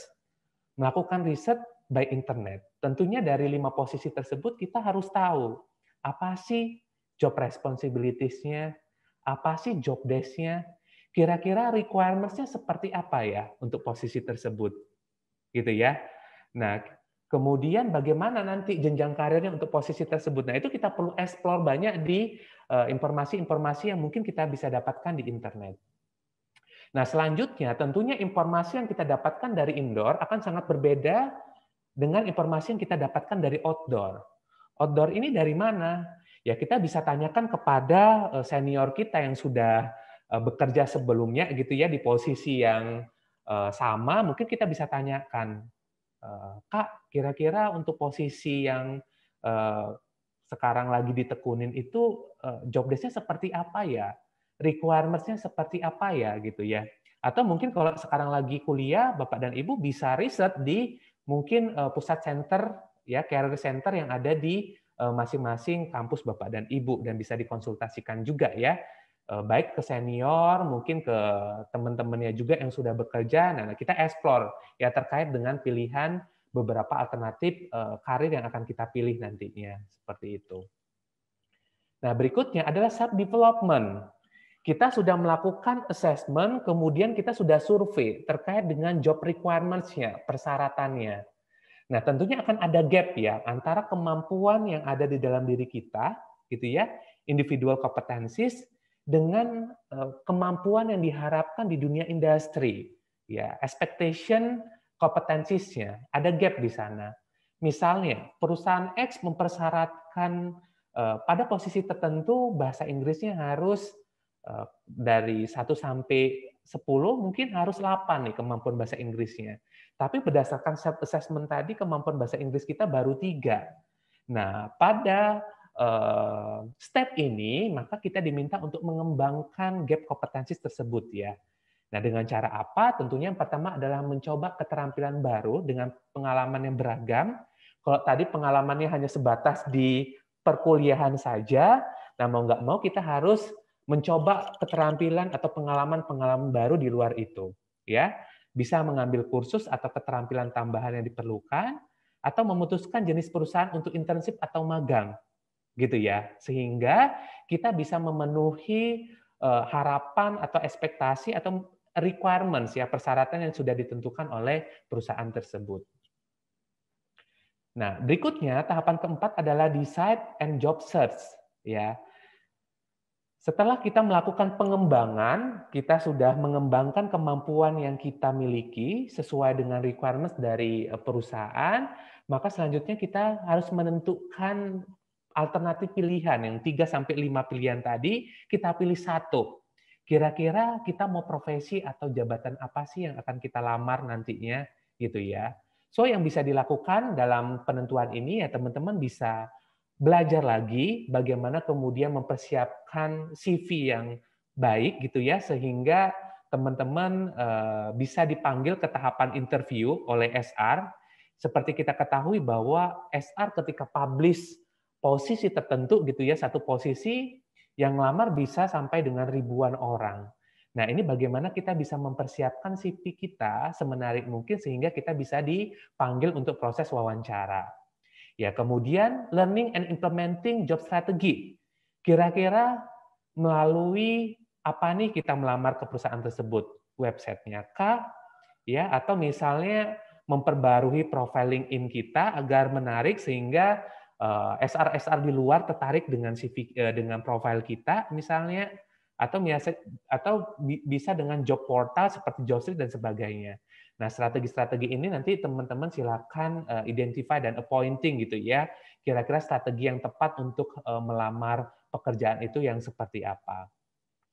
Melakukan riset by internet. Tentunya dari 5 posisi tersebut kita harus tahu apa sih job responsibilities-nya, apa sih job desk-nya, kira-kira requirements-nya seperti apa ya untuk posisi tersebut. Gitu ya. Nah, kemudian bagaimana nanti jenjang karirnya untuk posisi tersebut. Nah, itu kita perlu explore banyak di informasi-informasi yang mungkin kita bisa dapatkan di internet. Nah, selanjutnya tentunya informasi yang kita dapatkan dari indoor akan sangat berbeda dengan informasi yang kita dapatkan dari outdoor. Outdoor ini dari mana? Ya, kita bisa tanyakan kepada senior kita yang sudah bekerja sebelumnya gitu ya di posisi yang sama, mungkin kita bisa tanyakan, Kak, kira-kira untuk posisi yang sekarang lagi ditekunin itu job desk-nya seperti apa ya? Requirements-nya seperti apa ya gitu ya? Atau mungkin kalau sekarang lagi kuliah, Bapak dan Ibu bisa riset di mungkin pusat center ya, career center yang ada di masing-masing kampus Bapak dan Ibu dan bisa dikonsultasikan juga ya. Baik ke senior, mungkin ke teman-temannya juga yang sudah bekerja. Nah, kita explore ya terkait dengan pilihan beberapa alternatif karir yang akan kita pilih nantinya, seperti itu. Nah, berikutnya adalah self development. Kita sudah melakukan assessment, kemudian kita sudah survei terkait dengan job requirements-nya, persyaratannya. Nah, tentunya akan ada gap ya antara kemampuan yang ada di dalam diri kita, gitu ya, individual competencies dengan kemampuan yang diharapkan di dunia industri, ya, expectation competencies-nya, ada gap di sana. Misalnya, perusahaan X mempersyaratkan pada posisi tertentu bahasa Inggrisnya harus dari 1 sampai 10 mungkin harus 8 nih kemampuan bahasa Inggrisnya. Tapi berdasarkan self assessment tadi kemampuan bahasa Inggris kita baru 3. Nah, pada step ini maka kita diminta untuk mengembangkan gap kompetensi tersebut ya. Nah, dengan cara apa? Tentunya yang pertama adalah mencoba keterampilan baru dengan pengalaman yang beragam. Kalau tadi pengalamannya hanya sebatas di perkuliahan saja, nah mau nggak mau kita harus mencoba keterampilan atau pengalaman-pengalaman baru di luar itu, ya. Bisa mengambil kursus atau keterampilan tambahan yang diperlukan atau memutuskan jenis perusahaan untuk internship atau magang, gitu ya. Sehingga kita bisa memenuhi harapan atau ekspektasi atau requirements ya, persyaratan yang sudah ditentukan oleh perusahaan tersebut. Nah, berikutnya tahapan keempat adalah decide and job search, ya. Setelah kita melakukan pengembangan, kita sudah mengembangkan kemampuan yang kita miliki sesuai dengan requirements dari perusahaan, maka selanjutnya kita harus menentukan alternatif pilihan yang 3 sampai 5 pilihan tadi, kita pilih satu. Kira-kira kita mau profesi atau jabatan apa sih yang akan kita lamar nantinya gitu ya. So yang bisa dilakukan dalam penentuan ini ya teman-teman bisa belajar lagi bagaimana kemudian mempersiapkan CV yang baik gitu ya sehingga teman-teman bisa dipanggil ke tahapan interview oleh SR. Seperti kita ketahui bahwa SR ketika publish posisi tertentu gitu ya, satu posisi yang melamar bisa sampai dengan ribuan orang. Nah, ini bagaimana kita bisa mempersiapkan CV kita semenarik mungkin sehingga kita bisa dipanggil untuk proses wawancara. Ya, kemudian learning and implementing job strategy. Kira-kira melalui apa nih kita melamar ke perusahaan tersebut? Websitenya kah? Ya, atau misalnya memperbarui profil LinkedIn kita agar menarik sehingga SR-SR di luar tertarik dengan CV dengan profil kita misalnya atau bisa dengan job portal seperti Jobstreet dan sebagainya. Nah, strategi-strategi ini nanti teman-teman silakan identify dan appointing gitu ya. Kira-kira strategi yang tepat untuk melamar pekerjaan itu yang seperti apa.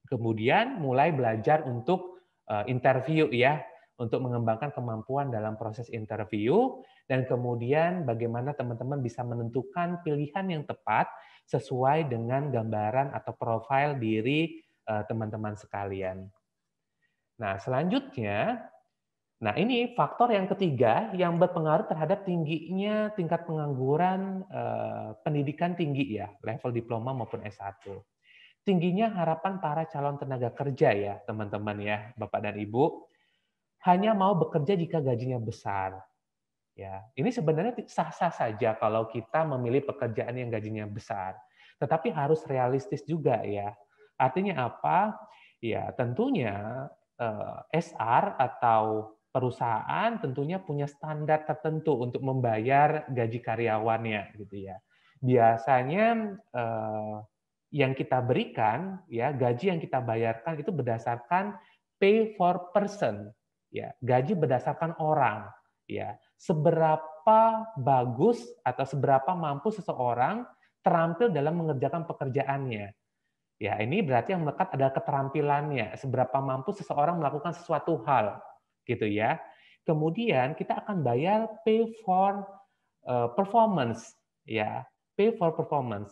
Kemudian mulai belajar untuk interview ya, untuk mengembangkan kemampuan dalam proses interview dan kemudian bagaimana teman-teman bisa menentukan pilihan yang tepat sesuai dengan gambaran atau profil diri teman-teman sekalian. Nah, selanjutnya, nah ini faktor yang ketiga yang berpengaruh terhadap tingginya tingkat pengangguran pendidikan tinggi ya, level diploma maupun S1. Tingginya harapan para calon tenaga kerja ya, teman-teman ya, Bapak dan Ibu, hanya mau bekerja jika gajinya besar. Ya, ini sebenarnya sah-sah saja kalau kita memilih pekerjaan yang gajinya besar. Tetapi harus realistis juga ya. Artinya apa? Ya, tentunya SR atau perusahaan tentunya punya standar tertentu untuk membayar gaji karyawannya gitu ya. Biasanya yang kita berikan ya, gaji yang kita bayarkan itu berdasarkan pay for person ya, gaji berdasarkan orang ya. Seberapa bagus atau seberapa mampu seseorang terampil dalam mengerjakan pekerjaannya. Ya, ini berarti yang melekat adalah keterampilannya, seberapa mampu seseorang melakukan sesuatu hal, gitu ya. Kemudian kita akan bayar pay for performance, ya, pay for performance,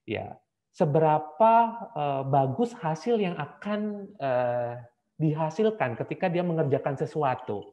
ya. Seberapa bagus hasil yang akan dihasilkan ketika dia mengerjakan sesuatu,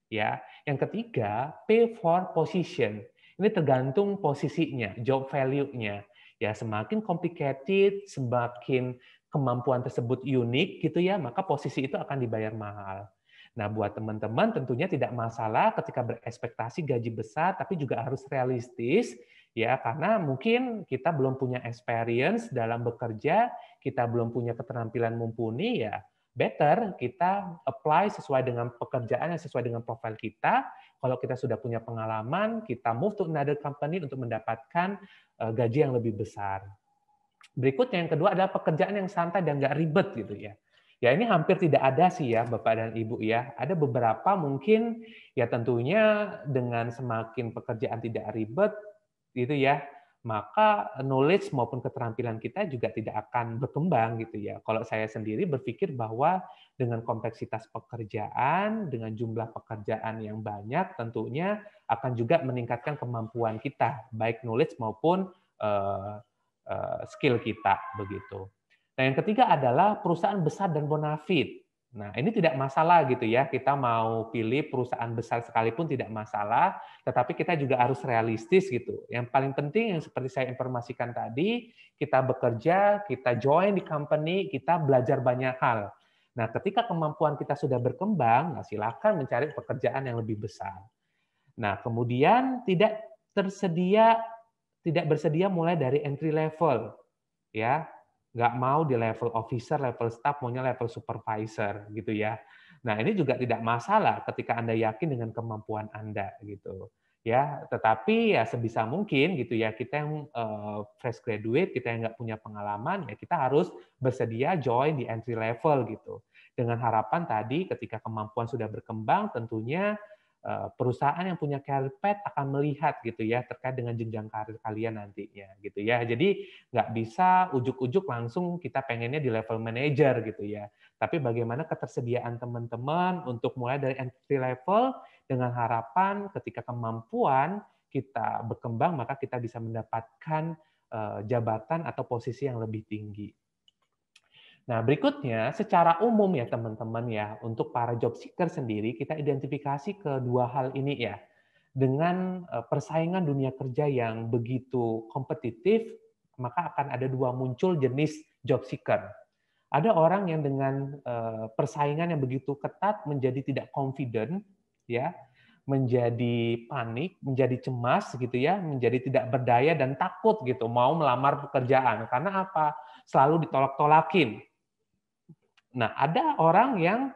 ya. Yang ketiga, pay for position. Ini tergantung posisinya, job value-nya. Ya, semakin complicated, semakin kemampuan tersebut unik gitu ya, maka posisi itu akan dibayar mahal. Nah, buat teman-teman tentunya tidak masalah ketika berekspektasi gaji besar, tapi juga harus realistis ya, karena mungkin kita belum punya experience dalam bekerja, kita belum punya keterampilan mumpuni ya, better kita apply sesuai dengan pekerjaan yang sesuai dengan profil kita. Kalau kita sudah punya pengalaman, kita move to another company untuk mendapatkan gaji yang lebih besar. Berikutnya yang kedua adalah pekerjaan yang santai dan nggak ribet gitu ya. Ya ini hampir tidak ada sih ya Bapak dan Ibu ya. Ada beberapa mungkin ya tentunya dengan semakin pekerjaan tidak ribet gitu ya, maka knowledge maupun keterampilan kita juga tidak akan berkembang gitu ya. Kalau saya sendiri berpikir bahwa dengan kompleksitas pekerjaan, dengan jumlah pekerjaan yang banyak, tentunya akan juga meningkatkan kemampuan kita, baik knowledge maupun skill kita begitu. Nah, yang ketiga adalah perusahaan besar dan bonafit. Nah, ini tidak masalah gitu ya. Kita mau pilih perusahaan besar sekalipun tidak masalah, tetapi kita juga harus realistis gitu. Yang paling penting yang seperti saya informasikan tadi, kita bekerja, kita join di company, kita belajar banyak hal. Nah, ketika kemampuan kita sudah berkembang, nah silakan mencari pekerjaan yang lebih besar. Nah, kemudian tidak bersedia mulai dari entry level, ya, nggak mau di level officer, level staff, maunya level supervisor, gitu ya. Nah, ini juga tidak masalah ketika Anda yakin dengan kemampuan Anda, gitu. Ya, tetapi ya sebisa mungkin gitu ya, kita yang fresh graduate, kita yang nggak punya pengalaman, ya kita harus bersedia join di entry level gitu. Dengan harapan tadi ketika kemampuan sudah berkembang, tentunya perusahaan yang punya career path akan melihat gitu ya terkait dengan jenjang karir kalian nantinya gitu ya. Jadi nggak bisa ujuk-ujuk langsung kita pengennya di level manager gitu ya. Tapi bagaimana ketersediaan teman-teman untuk mulai dari entry level dengan harapan ketika kemampuan kita berkembang maka kita bisa mendapatkan jabatan atau posisi yang lebih tinggi. Nah, berikutnya secara umum ya teman-teman ya, untuk para job seeker sendiri kita identifikasi kedua hal ini ya. Dengan persaingan dunia kerja yang begitu kompetitif, maka akan ada dua muncul jenis job seeker. Ada orang yang dengan persaingan yang begitu ketat menjadi tidak confident ya, menjadi panik, menjadi cemas gitu ya, menjadi tidak berdaya dan takut gitu mau melamar pekerjaan. Karena apa? Selalu ditolak-tolakin. Nah, ada orang yang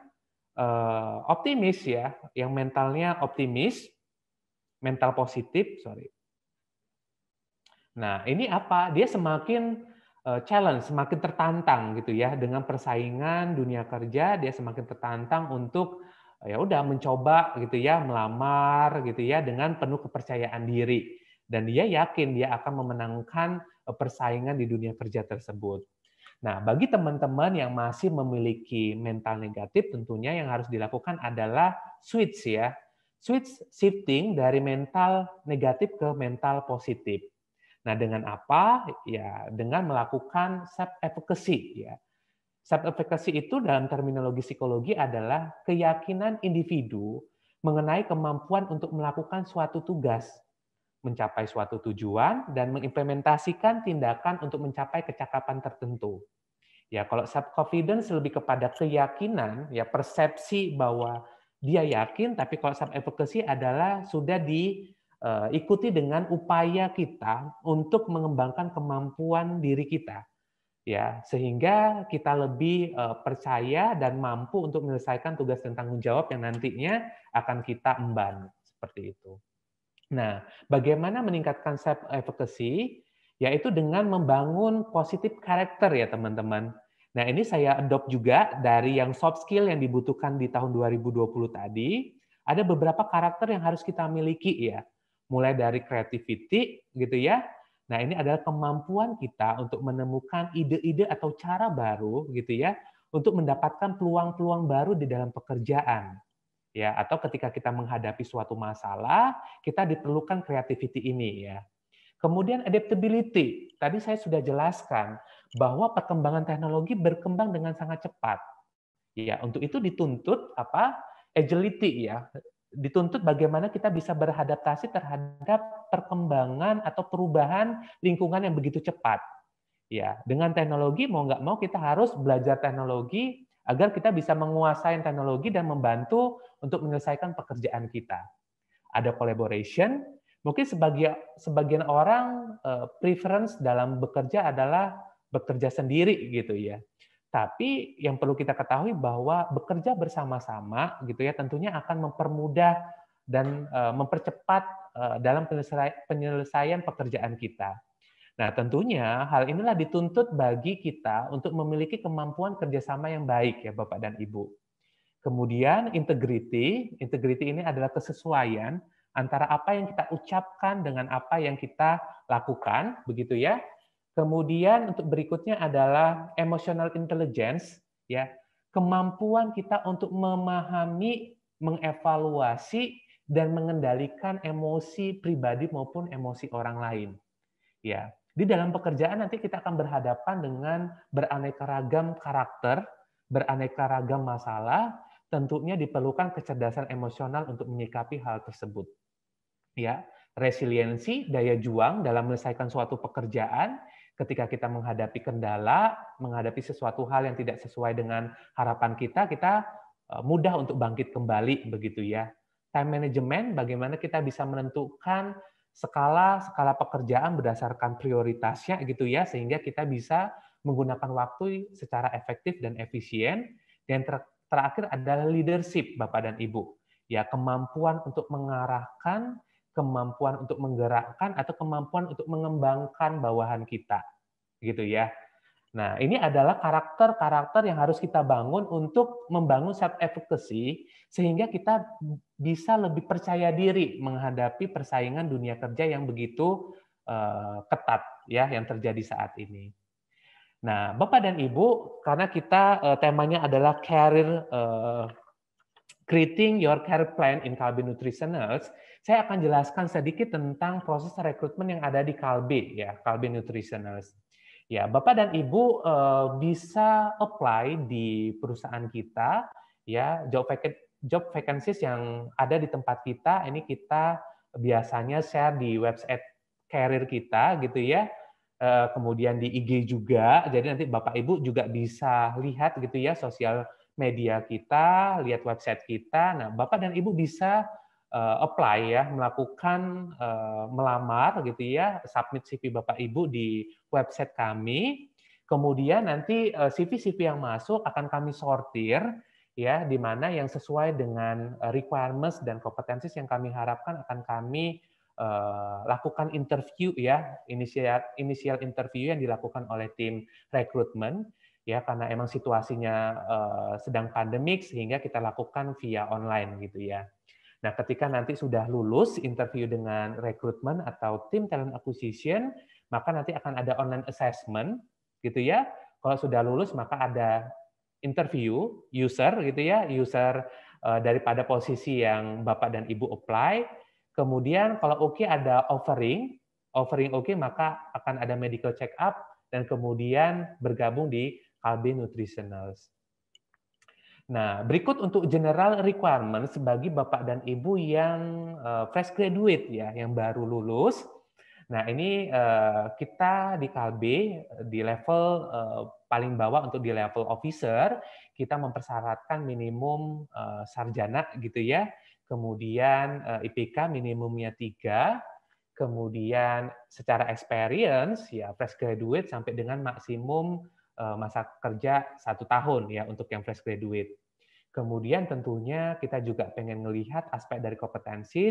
optimis ya, yang mentalnya optimis, mental positif, Nah, ini apa? Dia semakin challenge, semakin tertantang gitu ya dengan persaingan dunia kerja, dia semakin tertantang untuk ya udah mencoba gitu ya, melamar gitu ya dengan penuh kepercayaan diri dan dia yakin dia akan memenangkan persaingan di dunia kerja tersebut. Nah, bagi teman-teman yang masih memiliki mental negatif, tentunya yang harus dilakukan adalah switch ya. Switch shifting dari mental negatif ke mental positif. Nah, dengan apa? Ya, dengan melakukan self-efficacy ya. Self efficacy itu dalam terminologi psikologi adalah keyakinan individu mengenai kemampuan untuk melakukan suatu tugas, mencapai suatu tujuan, dan mengimplementasikan tindakan untuk mencapai kecakapan tertentu. Ya, kalau self confidence lebih kepada keyakinan, ya persepsi bahwa dia yakin, tapi kalau self efficacy adalah sudah diikuti dengan upaya kita untuk mengembangkan kemampuan diri kita. Ya, sehingga kita lebih percaya dan mampu untuk menyelesaikan tugas dan tanggung jawab yang nantinya akan kita emban, seperti itu. Nah, bagaimana meningkatkan self efficacy? Yaitu dengan membangun positif karakter ya teman-teman. Nah, ini saya adopt juga dari yang soft skill yang dibutuhkan di tahun 2020 tadi. Ada beberapa karakter yang harus kita miliki ya. Mulai dari creativity gitu ya. Nah, ini adalah kemampuan kita untuk menemukan ide-ide atau cara baru gitu ya untuk mendapatkan peluang-peluang baru di dalam pekerjaan. Ya, atau ketika kita menghadapi suatu masalah, kita diperlukan creativity ini ya. Kemudian adaptability. Tadi saya sudah jelaskan bahwa perkembangan teknologi berkembang dengan sangat cepat. Ya, untuk itu dituntut apa? Agility ya. Dituntut bagaimana kita bisa beradaptasi terhadap perkembangan atau perubahan lingkungan yang begitu cepat. Ya, dengan teknologi mau nggak mau kita harus belajar teknologi agar kita bisa menguasai teknologi dan membantu untuk menyelesaikan pekerjaan kita. Ada collaboration, mungkin sebagian orang preference dalam bekerja adalah bekerja sendiri gitu ya. Tapi yang perlu kita ketahui bahwa bekerja bersama-sama gitu ya tentunya akan mempermudah dan mempercepat dalam penyelesaian pekerjaan kita. Nah, tentunya hal inilah dituntut bagi kita untuk memiliki kemampuan kerjasama yang baik ya Bapak dan Ibu. Kemudian integrity ini adalah kesesuaian antara apa yang kita ucapkan dengan apa yang kita lakukan, begitu ya. Kemudian untuk berikutnya adalah emotional intelligence, ya, kemampuan kita untuk memahami, mengevaluasi dan mengendalikan emosi pribadi maupun emosi orang lain. Ya, di dalam pekerjaan nanti kita akan berhadapan dengan beraneka ragam karakter, beraneka ragam masalah, tentunya diperlukan kecerdasan emosional untuk menyikapi hal tersebut. Ya, resiliensi, daya juang dalam menyelesaikan suatu pekerjaan ketika kita menghadapi kendala, menghadapi sesuatu hal yang tidak sesuai dengan harapan kita mudah untuk bangkit kembali begitu ya. Time management, bagaimana kita bisa menentukan skala pekerjaan berdasarkan prioritasnya gitu ya, sehingga kita bisa menggunakan waktu secara efektif dan efisien. Dan terakhir adalah leadership Bapak dan Ibu. Ya, kemampuan untuk mengarahkan, kemampuan untuk menggerakkan atau kemampuan untuk mengembangkan bawahan kita. Gitu ya. Nah, ini adalah karakter-karakter yang harus kita bangun untuk membangun self efficacy sehingga kita bisa lebih percaya diri menghadapi persaingan dunia kerja yang begitu ketat ya yang terjadi saat ini. Nah, Bapak dan Ibu, karena kita temanya adalah creating your career plan in Kalbe Nutritionals, saya akan jelaskan sedikit tentang proses rekrutmen yang ada di Kalbe ya, Kalbe Nutritionals. Ya, Bapak dan Ibu bisa apply di perusahaan kita ya, job vacancies yang ada di tempat kita. Ini kita biasanya share di website career kita gitu ya. Kemudian di IG juga. Jadi nanti Bapak Ibu juga bisa lihat gitu ya sosial media kita, lihat website kita. Nah, Bapak dan Ibu bisa apply ya, melakukan melamar gitu ya, submit CV Bapak Ibu di website kami. Kemudian nanti CV-CV yang masuk akan kami sortir ya, di mana yang sesuai dengan requirements dan kompetensi yang kami harapkan akan kami lakukan interview ya, initial interview yang dilakukan oleh tim rekrutmen ya, karena emang situasinya sedang pandemik sehingga kita lakukan via online gitu ya. Nah, ketika nanti sudah lulus interview dengan rekrutmen atau tim talent acquisition, maka nanti akan ada online assessment, gitu ya. Kalau sudah lulus, maka ada interview user, gitu ya, user daripada posisi yang Bapak dan Ibu apply. Kemudian kalau oke ada offering oke, maka akan ada medical check up dan kemudian bergabung di Kalbe Nutritionals. Nah, berikut untuk general requirements bagi Bapak dan Ibu yang fresh graduate ya, yang baru lulus. Nah, ini kita di Kalbe di level paling bawah untuk di level officer, kita mempersyaratkan minimum sarjana gitu ya. Kemudian IPK minimumnya 3, kemudian secara experience ya fresh graduate sampai dengan maksimum masa kerja 1 tahun ya untuk yang fresh graduate. Kemudian tentunya kita juga pengen melihat aspek dari kompetensi,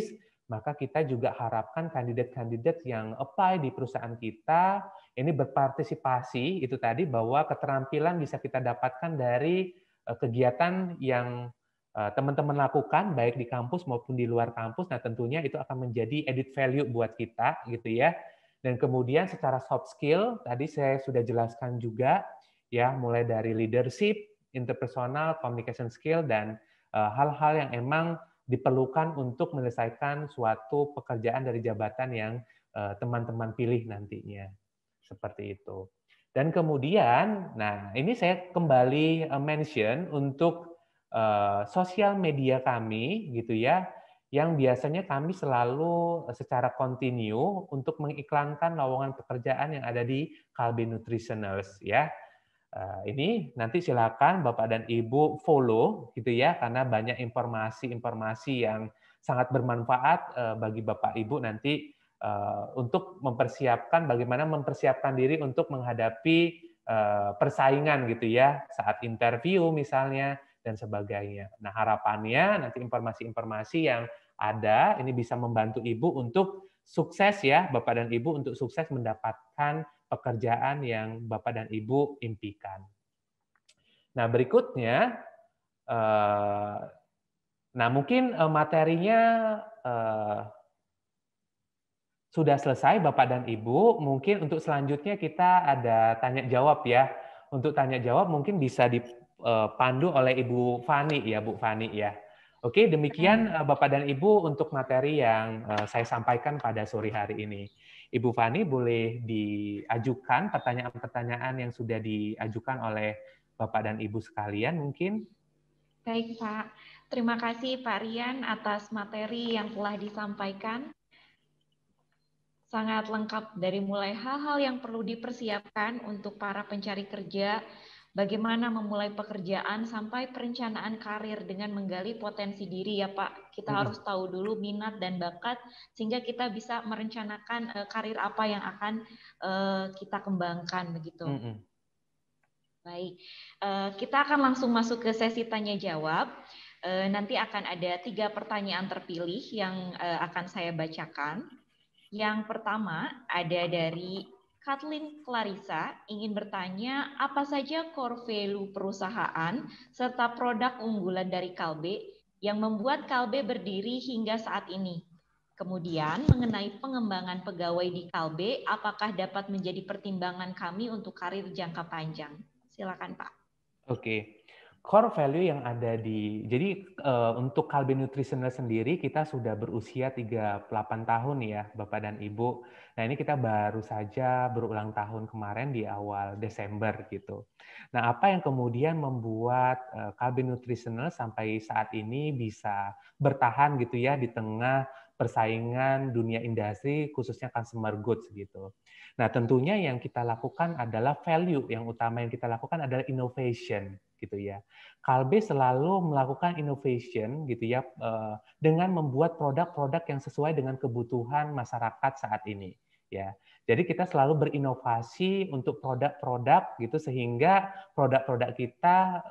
maka kita juga harapkan kandidat-kandidat yang apply di perusahaan kita ini berpartisipasi itu tadi bahwa keterampilan bisa kita dapatkan dari kegiatan yang teman-teman lakukan baik di kampus maupun di luar kampus. Nah, tentunya itu akan menjadi added value buat kita gitu ya. Dan kemudian secara soft skill tadi saya sudah jelaskan juga ya, mulai dari leadership, interpersonal, communication skill, dan hal-hal yang emang diperlukan untuk menyelesaikan suatu pekerjaan dari jabatan yang teman-teman pilih nantinya. Seperti itu. Dan kemudian, nah ini saya kembali mention untuk sosial media kami, gitu ya, yang biasanya kami selalu secara kontinu untuk mengiklankan lowongan pekerjaan yang ada di Kalbe Nutritionals, ya. Ini nanti silakan Bapak dan Ibu follow gitu ya, karena banyak informasi-informasi yang sangat bermanfaat bagi Bapak Ibu nanti untuk mempersiapkan bagaimana mempersiapkan diri untuk menghadapi persaingan gitu ya saat interview misalnya dan sebagainya. Nah, harapannya nanti informasi-informasi yang ada ini bisa membantu Ibu untuk sukses ya, Bapak dan Ibu untuk sukses mendapatkan pekerjaan yang Bapak dan Ibu impikan. Nah, berikutnya, nah mungkin materinya sudah selesai Bapak dan Ibu. Mungkin untuk selanjutnya kita ada tanya jawab ya. Untuk tanya jawab mungkin bisa dipandu oleh Ibu Fani ya, Bu Fani ya. Oke, demikian Bapak dan Ibu untuk materi yang saya sampaikan pada sore hari ini. Ibu Fani boleh diajukan pertanyaan-pertanyaan yang sudah diajukan oleh Bapak dan Ibu sekalian mungkin. Baik Pak, terima kasih Pak Rian atas materi yang telah disampaikan. Sangat lengkap dari mulai hal-hal yang perlu dipersiapkan untuk para pencari kerja, bagaimana memulai pekerjaan sampai perencanaan karir dengan menggali potensi diri ya Pak. Kita harus tahu dulu minat dan bakat sehingga kita bisa merencanakan karir apa yang akan kita kembangkan begitu. Baik, kita akan langsung masuk ke sesi tanya jawab. Nanti akan ada 3 pertanyaan terpilih yang akan saya bacakan. Yang pertama ada dari Kathleen Clarissa ingin bertanya apa saja core value perusahaan serta produk unggulan dari Kalbe yang membuat Kalbe berdiri hingga saat ini. Kemudian mengenai pengembangan pegawai di Kalbe, apakah dapat menjadi pertimbangan kami untuk karir jangka panjang? Silakan Pak. Oke. Core value yang ada jadi untuk Kalbe Nutritional sendiri kita sudah berusia 38 tahun ya Bapak dan Ibu. Nah ini kita baru saja berulang tahun kemarin di awal Desember gitu. Nah apa yang kemudian membuat Kalbe Nutritional sampai saat ini bisa bertahan gitu ya di tengah persaingan dunia industri khususnya consumer goods gitu. Nah tentunya yang kita lakukan adalah value yang utama yang kita lakukan adalah innovation gitu ya. Kalbe selalu melakukan innovation gitu ya dengan membuat produk-produk yang sesuai dengan kebutuhan masyarakat saat ini ya. Jadi kita selalu berinovasi untuk produk-produk gitu sehingga produk-produk kita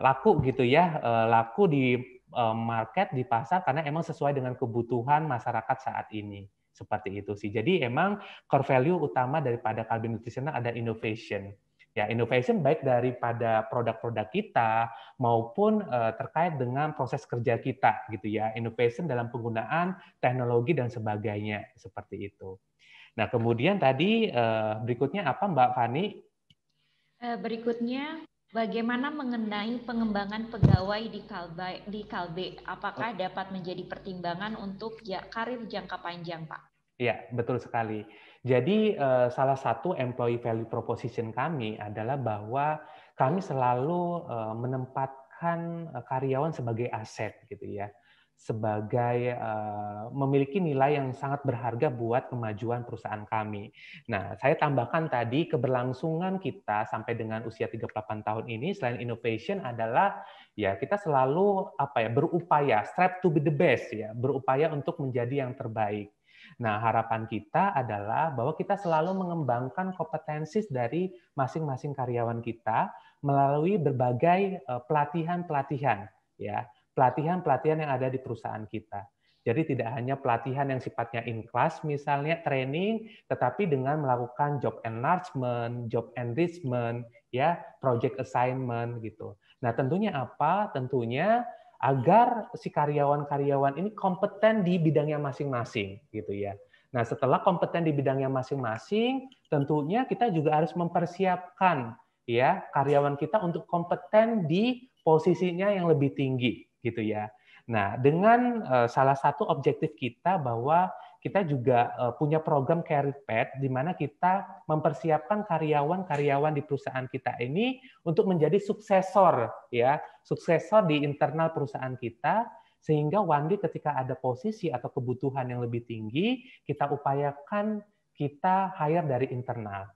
laku gitu ya, laku di market di pasar karena emang sesuai dengan kebutuhan masyarakat saat ini. Seperti itu sih. Jadi emang core value utama daripada Kalbe Nutritional ada innovation. Ya, innovation baik daripada produk-produk kita maupun terkait dengan proses kerja kita gitu ya. Innovation dalam penggunaan teknologi dan sebagainya seperti itu. Nah, kemudian tadi berikutnya apa Mbak Fani? Berikutnya bagaimana mengenai pengembangan pegawai di Kalbe? Apakah dapat menjadi pertimbangan untuk karir jangka panjang, Pak? Ya, betul sekali. Jadi salah satu employee value proposition kami adalah bahwa kami selalu menempatkan karyawan sebagai aset gitu ya, sebagai memiliki nilai yang sangat berharga buat kemajuan perusahaan kami. Nah, saya tambahkan tadi keberlangsungan kita sampai dengan usia 38 tahun ini selain innovation adalah ya kita selalu berupaya strive to be the best ya, berupaya untuk menjadi yang terbaik. Nah, harapan kita adalah bahwa kita selalu mengembangkan kompetensi dari masing-masing karyawan kita melalui berbagai pelatihan-pelatihan, ya, pelatihan-pelatihan yang ada di perusahaan kita. Jadi tidak hanya pelatihan yang sifatnya in class, misalnya training, tetapi dengan melakukan job enlargement, job enrichment, ya, project assignment gitu. Nah, tentunya apa? Tentunya agar si karyawan-karyawan ini kompeten di bidangnya masing-masing gitu ya. Nah, setelah kompeten di bidangnya masing-masing, tentunya kita juga harus mempersiapkan ya karyawan kita untuk kompeten di posisinya yang lebih tinggi gitu ya. Nah, dengan salah satu objektif kita bahwa kita juga punya program career path di mana kita mempersiapkan karyawan-karyawan di perusahaan kita ini untuk menjadi suksesor ya, suksesor di internal perusahaan kita sehingga one day ketika ada posisi atau kebutuhan yang lebih tinggi, kita upayakan kita hire dari internal.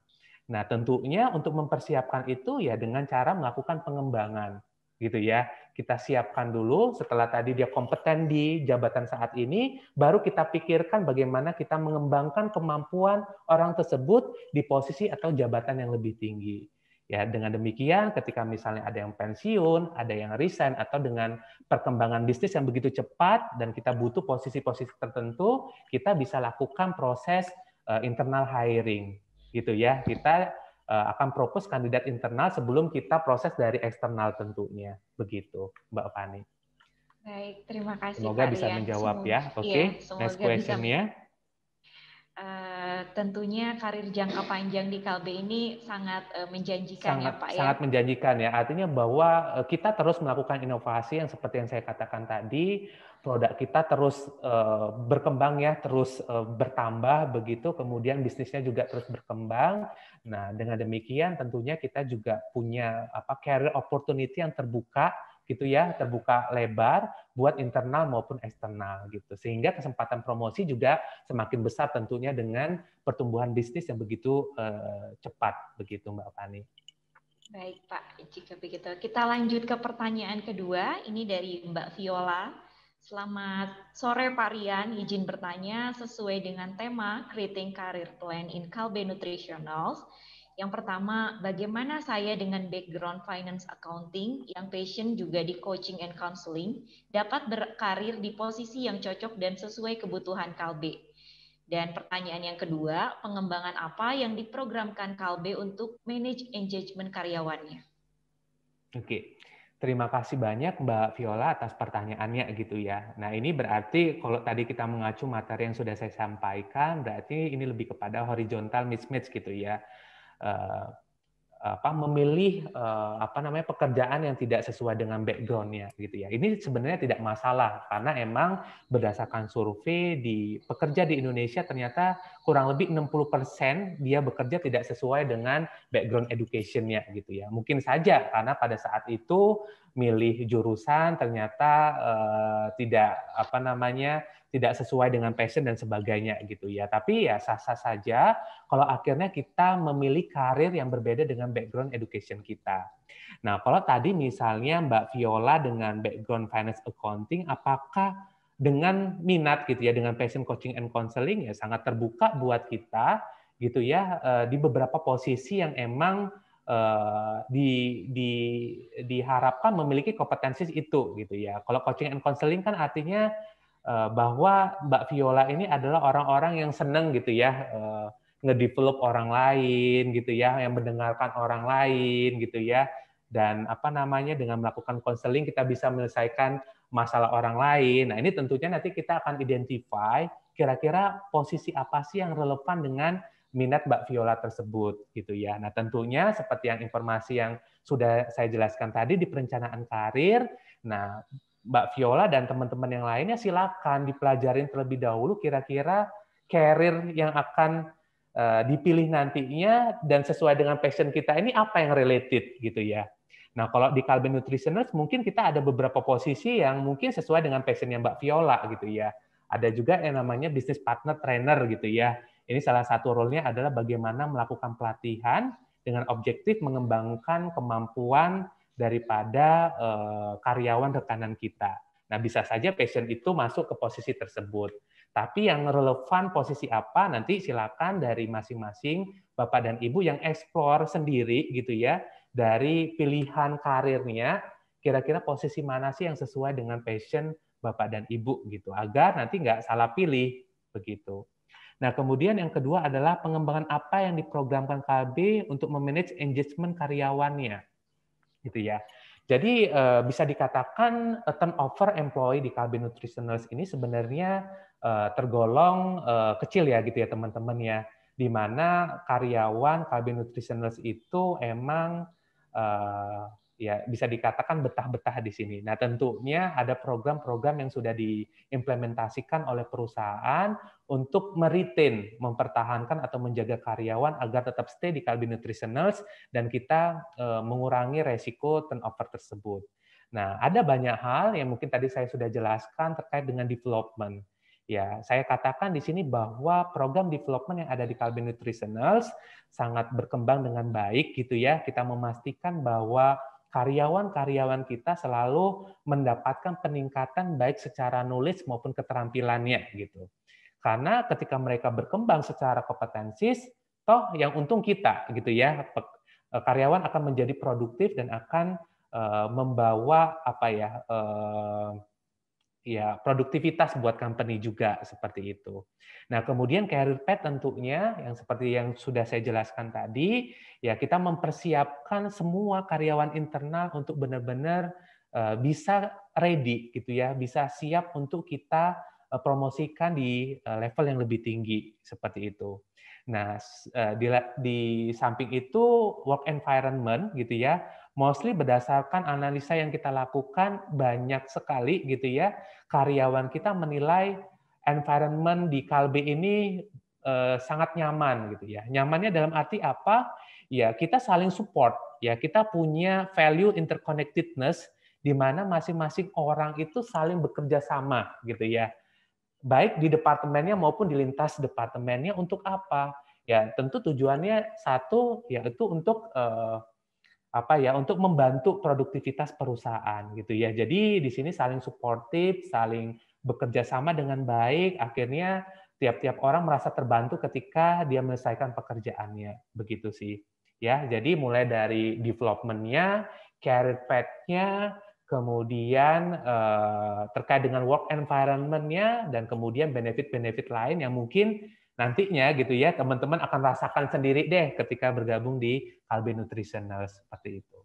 Nah, tentunya untuk mempersiapkan itu ya dengan cara melakukan pengembangan gitu ya. Kita siapkan dulu setelah tadi dia kompeten di jabatan saat ini, baru kita pikirkan bagaimana kita mengembangkan kemampuan orang tersebut di posisi atau jabatan yang lebih tinggi. Ya, dengan demikian ketika misalnya ada yang pensiun, ada yang resign atau dengan perkembangan bisnis yang begitu cepat dan kita butuh posisi-posisi tertentu, kita bisa lakukan proses internal hiring gitu ya. Kita akan propose kandidat internal sebelum kita proses dari eksternal tentunya. Begitu, Mbak Fani. Baik, terima kasih semoga Pak bisa Rian. menjawab ya. Oke, next question-nya. Tentunya karir jangka panjang di Kalbe ini sangat menjanjikan ya Pak ya. Sangat menjanjikan ya. Artinya bahwa kita terus melakukan inovasi yang seperti yang saya katakan tadi, produk kita terus berkembang ya, terus bertambah begitu, kemudian bisnisnya juga terus berkembang. Nah, dengan demikian tentunya kita juga punya career opportunity yang terbuka gitu ya, terbuka lebar buat internal maupun eksternal gitu. Sehingga kesempatan promosi juga semakin besar tentunya dengan pertumbuhan bisnis yang begitu cepat begitu Mbak Fani. Baik Pak, jika begitu kita lanjut ke pertanyaan kedua. Ini dari Mbak Viola. Selamat sore Pak Rian, izin bertanya sesuai dengan tema Creating Career Plan in Kalbe Nutritionals. Yang pertama, bagaimana saya dengan background finance accounting yang passion juga di coaching and counseling dapat berkarir di posisi yang cocok dan sesuai kebutuhan Kalbe? Dan pertanyaan yang kedua, pengembangan apa yang diprogramkan Kalbe untuk manage engagement karyawannya? Oke, terima kasih banyak Mbak Viola atas pertanyaannya gitu ya. Nah ini berarti kalau tadi kita mengacu materi yang sudah saya sampaikan, berarti ini lebih kepada horizontal mismatch gitu ya. Memilih pekerjaan yang tidak sesuai dengan background-nya gitu ya. Ini sebenarnya tidak masalah karena emang berdasarkan survei di pekerja di Indonesia ternyata kurang lebih 60% dia bekerja tidak sesuai dengan background education-nya gitu ya. Mungkin saja karena pada saat itu milih jurusan ternyata tidak sesuai dengan passion dan sebagainya gitu ya. Tapi ya sah-sah saja kalau akhirnya kita memilih karir yang berbeda dengan background education kita. Nah, kalau tadi misalnya Mbak Viola dengan background finance accounting, apakah dengan minat gitu ya, dengan passion coaching and counseling ya sangat terbuka buat kita gitu ya di beberapa posisi yang emang diharapkan memiliki kompetensi itu gitu ya. Kalau coaching and counseling kan artinya bahwa Mbak Viola ini adalah orang-orang yang senang gitu ya ngedevelop orang lain gitu ya, yang mendengarkan orang lain gitu ya, dan dengan melakukan konseling kita bisa menyelesaikan masalah orang lain. Nah ini tentunya nanti kita akan identify kira-kira posisi apa sih yang relevan dengan minat Mbak Viola tersebut gitu ya. Nah tentunya seperti yang informasi yang sudah saya jelaskan tadi di perencanaan karir. Nah Mbak Viola dan teman-teman yang lainnya silakan dipelajarin terlebih dahulu kira-kira karir yang akan dipilih nantinya dan sesuai dengan passion kita ini apa yang related gitu ya. Nah, kalau di Kalbe Nutritioners mungkin kita ada beberapa posisi yang mungkin sesuai dengan passionnya Mbak Viola gitu ya. Ada juga yang namanya business partner trainer gitu ya. Ini salah satu role-nya adalah bagaimana melakukan pelatihan dengan objektif mengembangkan kemampuan daripada karyawan rekanan kita. Nah, bisa saja passion itu masuk ke posisi tersebut. Tapi yang relevan posisi apa nanti silakan dari masing-masing Bapak dan Ibu yang eksplor sendiri gitu ya, dari pilihan karirnya, kira-kira posisi mana sih yang sesuai dengan passion Bapak dan Ibu gitu, agar nanti nggak salah pilih begitu. Nah, kemudian yang kedua adalah pengembangan apa yang diprogramkan KB untuk memanage engagement karyawannya gitu ya. Jadi bisa dikatakan turnover employee di KB Nutritioners ini sebenarnya tergolong kecil ya gitu ya teman-teman ya, di mana karyawan KB Nutritioners itu emang ya bisa dikatakan betah-betah di sini. Nah, tentunya ada program-program yang sudah diimplementasikan oleh perusahaan untuk meretain, mempertahankan atau menjaga karyawan agar tetap stay di KB Nutritioners dan kita mengurangi resiko turnover tersebut. Nah, ada banyak hal yang mungkin tadi saya sudah jelaskan terkait dengan development. Ya, saya katakan di sini bahwa program development yang ada di KB Nutritioners sangat berkembang dengan baik gitu ya. Kita memastikan bahwa karyawan-karyawan kita selalu mendapatkan peningkatan baik secara knowledge maupun keterampilannya gitu. Karena ketika mereka berkembang secara kompetensis, toh yang untung kita gitu ya. Karyawan akan menjadi produktif dan akan membawa apa ya produktivitas buat company juga seperti itu. Nah, kemudian career path tentunya yang seperti yang sudah saya jelaskan tadi, ya kita mempersiapkan semua karyawan internal untuk benar-benar bisa ready gitu ya, bisa siap untuk kita promosikan di level yang lebih tinggi seperti itu. Nah, di samping itu work environment gitu ya, mostly berdasarkan analisa yang kita lakukan banyak sekali gitu ya, karyawan kita menilai environment di Kalbe ini sangat nyaman gitu ya. Nyamannya dalam arti apa? Ya kita saling support, ya kita punya value interconnectedness di mana masing-masing orang itu saling bekerja sama gitu ya. Baik di departemennya maupun di lintas departemennya untuk apa? Ya tentu tujuannya satu yaitu untuk untuk membantu produktivitas perusahaan gitu ya. Jadi di sini saling suportif, saling bekerja sama dengan baik, akhirnya tiap-tiap orang merasa terbantu ketika dia menyelesaikan pekerjaannya. Begitu sih. Ya, jadi mulai dari development-nya, career path-nya, kemudian terkait dengan work environment-nya, dan kemudian benefit-benefit lain yang mungkin nantinya gitu ya teman-teman akan rasakan sendiri deh ketika bergabung di Kalbe Nutritioners seperti itu.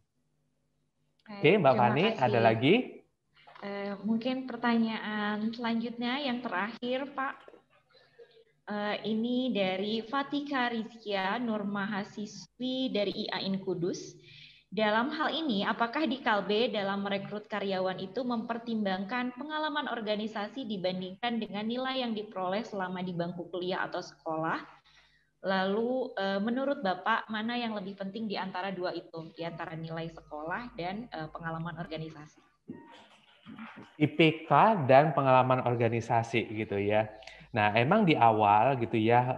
Oke, Mbak Fani, ada lagi? Mungkin pertanyaan selanjutnya yang terakhir, Pak. Ini dari Fatika Rizkia, Nur Mahasiswi dari IAIN Kudus. Dalam hal ini, apakah di Kalbe dalam merekrut karyawan itu mempertimbangkan pengalaman organisasi dibandingkan dengan nilai yang diperoleh selama di bangku kuliah atau sekolah? Lalu menurut Bapak, mana yang lebih penting di antara dua itu? Di antara nilai sekolah dan pengalaman organisasi? IPK dan pengalaman organisasi gitu ya. Nah, emang di awal gitu ya,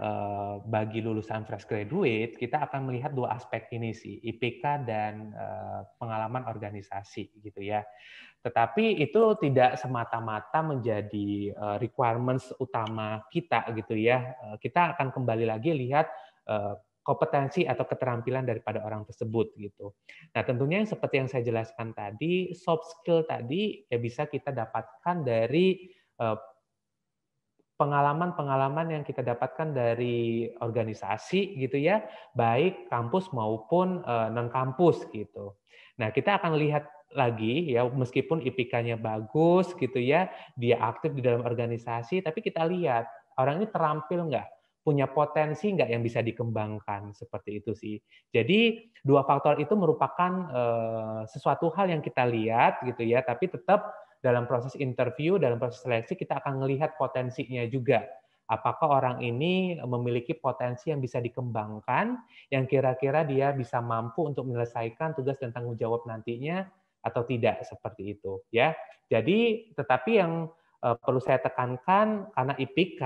bagi lulusan fresh graduate, kita akan melihat dua aspek ini sih, IPK dan pengalaman organisasi gitu ya. Tetapi itu tidak semata-mata menjadi requirements utama kita gitu ya. Kita akan kembali lagi lihat kompetensi atau keterampilan daripada orang tersebut gitu. Nah, tentunya seperti yang saya jelaskan tadi, soft skill tadi ya bisa kita dapatkan dari pengalaman-pengalaman yang kita dapatkan dari organisasi gitu ya, baik kampus maupun non kampus gitu. Nah, kita akan lihat lagi ya, meskipun IPK-nya bagus gitu ya, dia aktif di dalam organisasi, tapi kita lihat orang ini terampil nggak, punya potensi nggak yang bisa dikembangkan, seperti itu sih. Jadi dua faktor itu merupakan sesuatu hal yang kita lihat gitu ya, tapi tetap dalam proses interview, dalam proses seleksi kita akan melihat potensinya juga. Apakah orang ini memiliki potensi yang bisa dikembangkan, yang kira-kira dia bisa mampu untuk menyelesaikan tugas dan tanggung jawab nantinya atau tidak, seperti itu ya. Jadi tetapi yang perlu saya tekankan, karena IPK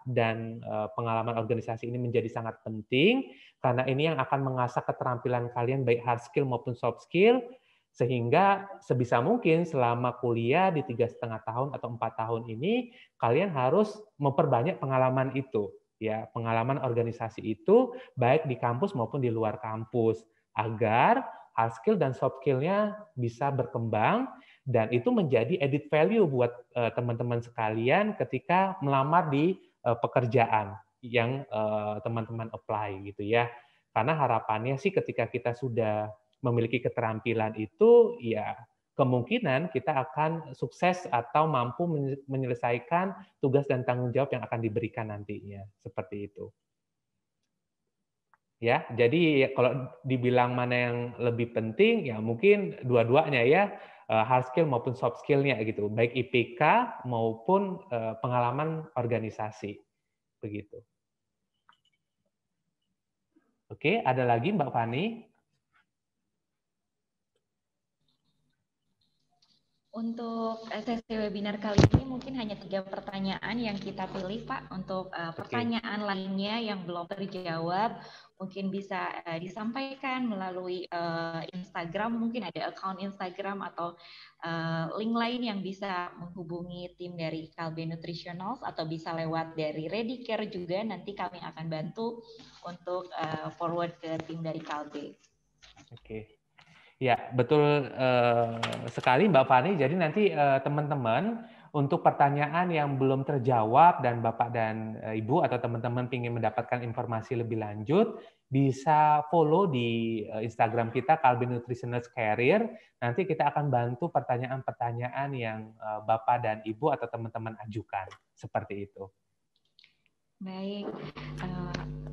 dan pengalaman organisasi ini menjadi sangat penting, karena ini yang akan mengasah keterampilan kalian baik hard skill maupun soft skill, sehingga sebisa mungkin selama kuliah di 3,5 tahun atau 4 tahun ini, kalian harus memperbanyak pengalaman itu, ya, pengalaman organisasi itu baik di kampus maupun di luar kampus, agar hard skill dan soft skill-nya bisa berkembang, dan itu menjadi added value buat teman-teman sekalian ketika melamar di pekerjaan yang teman-teman apply gitu ya. Karena harapannya sih ketika kita sudah memiliki keterampilan itu, ya kemungkinan kita akan sukses atau mampu menyelesaikan tugas dan tanggung jawab yang akan diberikan nantinya, seperti itu. Ya, jadi kalau dibilang mana yang lebih penting, ya mungkin dua-duanya ya, hard skill maupun soft skill-nya gitu, baik IPK maupun pengalaman organisasi, begitu. Oke, ada lagi Mbak Fani? Untuk sesi webinar kali ini mungkin hanya 3 pertanyaan yang kita pilih, Pak. Untuk pertanyaan lainnya yang belum terjawab, mungkin bisa disampaikan melalui Instagram, mungkin ada account Instagram atau link lain yang bisa menghubungi tim dari Kalbe Nutritionals, atau bisa lewat dari Redicare juga, nanti kami akan bantu untuk forward ke tim dari Kalbe. Oke. Ya, betul sekali Mbak Fani. Jadi nanti teman-teman untuk pertanyaan yang belum terjawab dan Bapak dan Ibu atau teman-teman ingin mendapatkan informasi lebih lanjut, bisa follow di Instagram kita Kalbe Nutritionals Career. Nanti kita akan bantu pertanyaan-pertanyaan yang Bapak dan Ibu atau teman-teman ajukan. Seperti itu. Baik,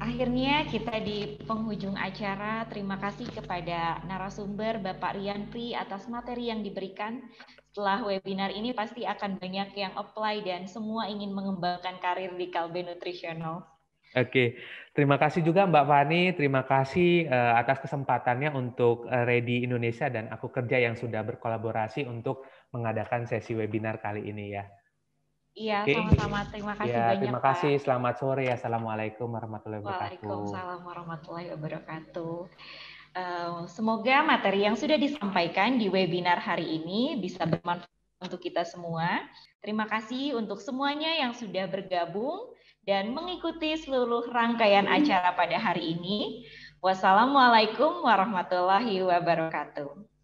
akhirnya kita di penghujung acara. Terima kasih kepada narasumber Bapak Rian Pri atas materi yang diberikan. Setelah webinar ini pasti akan banyak yang apply dan semua ingin mengembangkan karir di Kalbe Nutritional. Oke, terima kasih juga Mbak Fani. Terima kasih atas kesempatannya untuk Ready Indonesia dan Aku Kerja yang sudah berkolaborasi untuk mengadakan sesi webinar kali ini ya. Iya, sama-sama. Terima kasih banyak, terima kasih. Pak. Selamat sore. Assalamualaikum warahmatullahi wabarakatuh. Waalaikumsalam warahmatullahi wabarakatuh. Semoga materi yang sudah disampaikan di webinar hari ini bisa bermanfaat untuk kita semua. Terima kasih untuk semuanya yang sudah bergabung dan mengikuti seluruh rangkaian acara pada hari ini. Wassalamualaikum warahmatullahi wabarakatuh.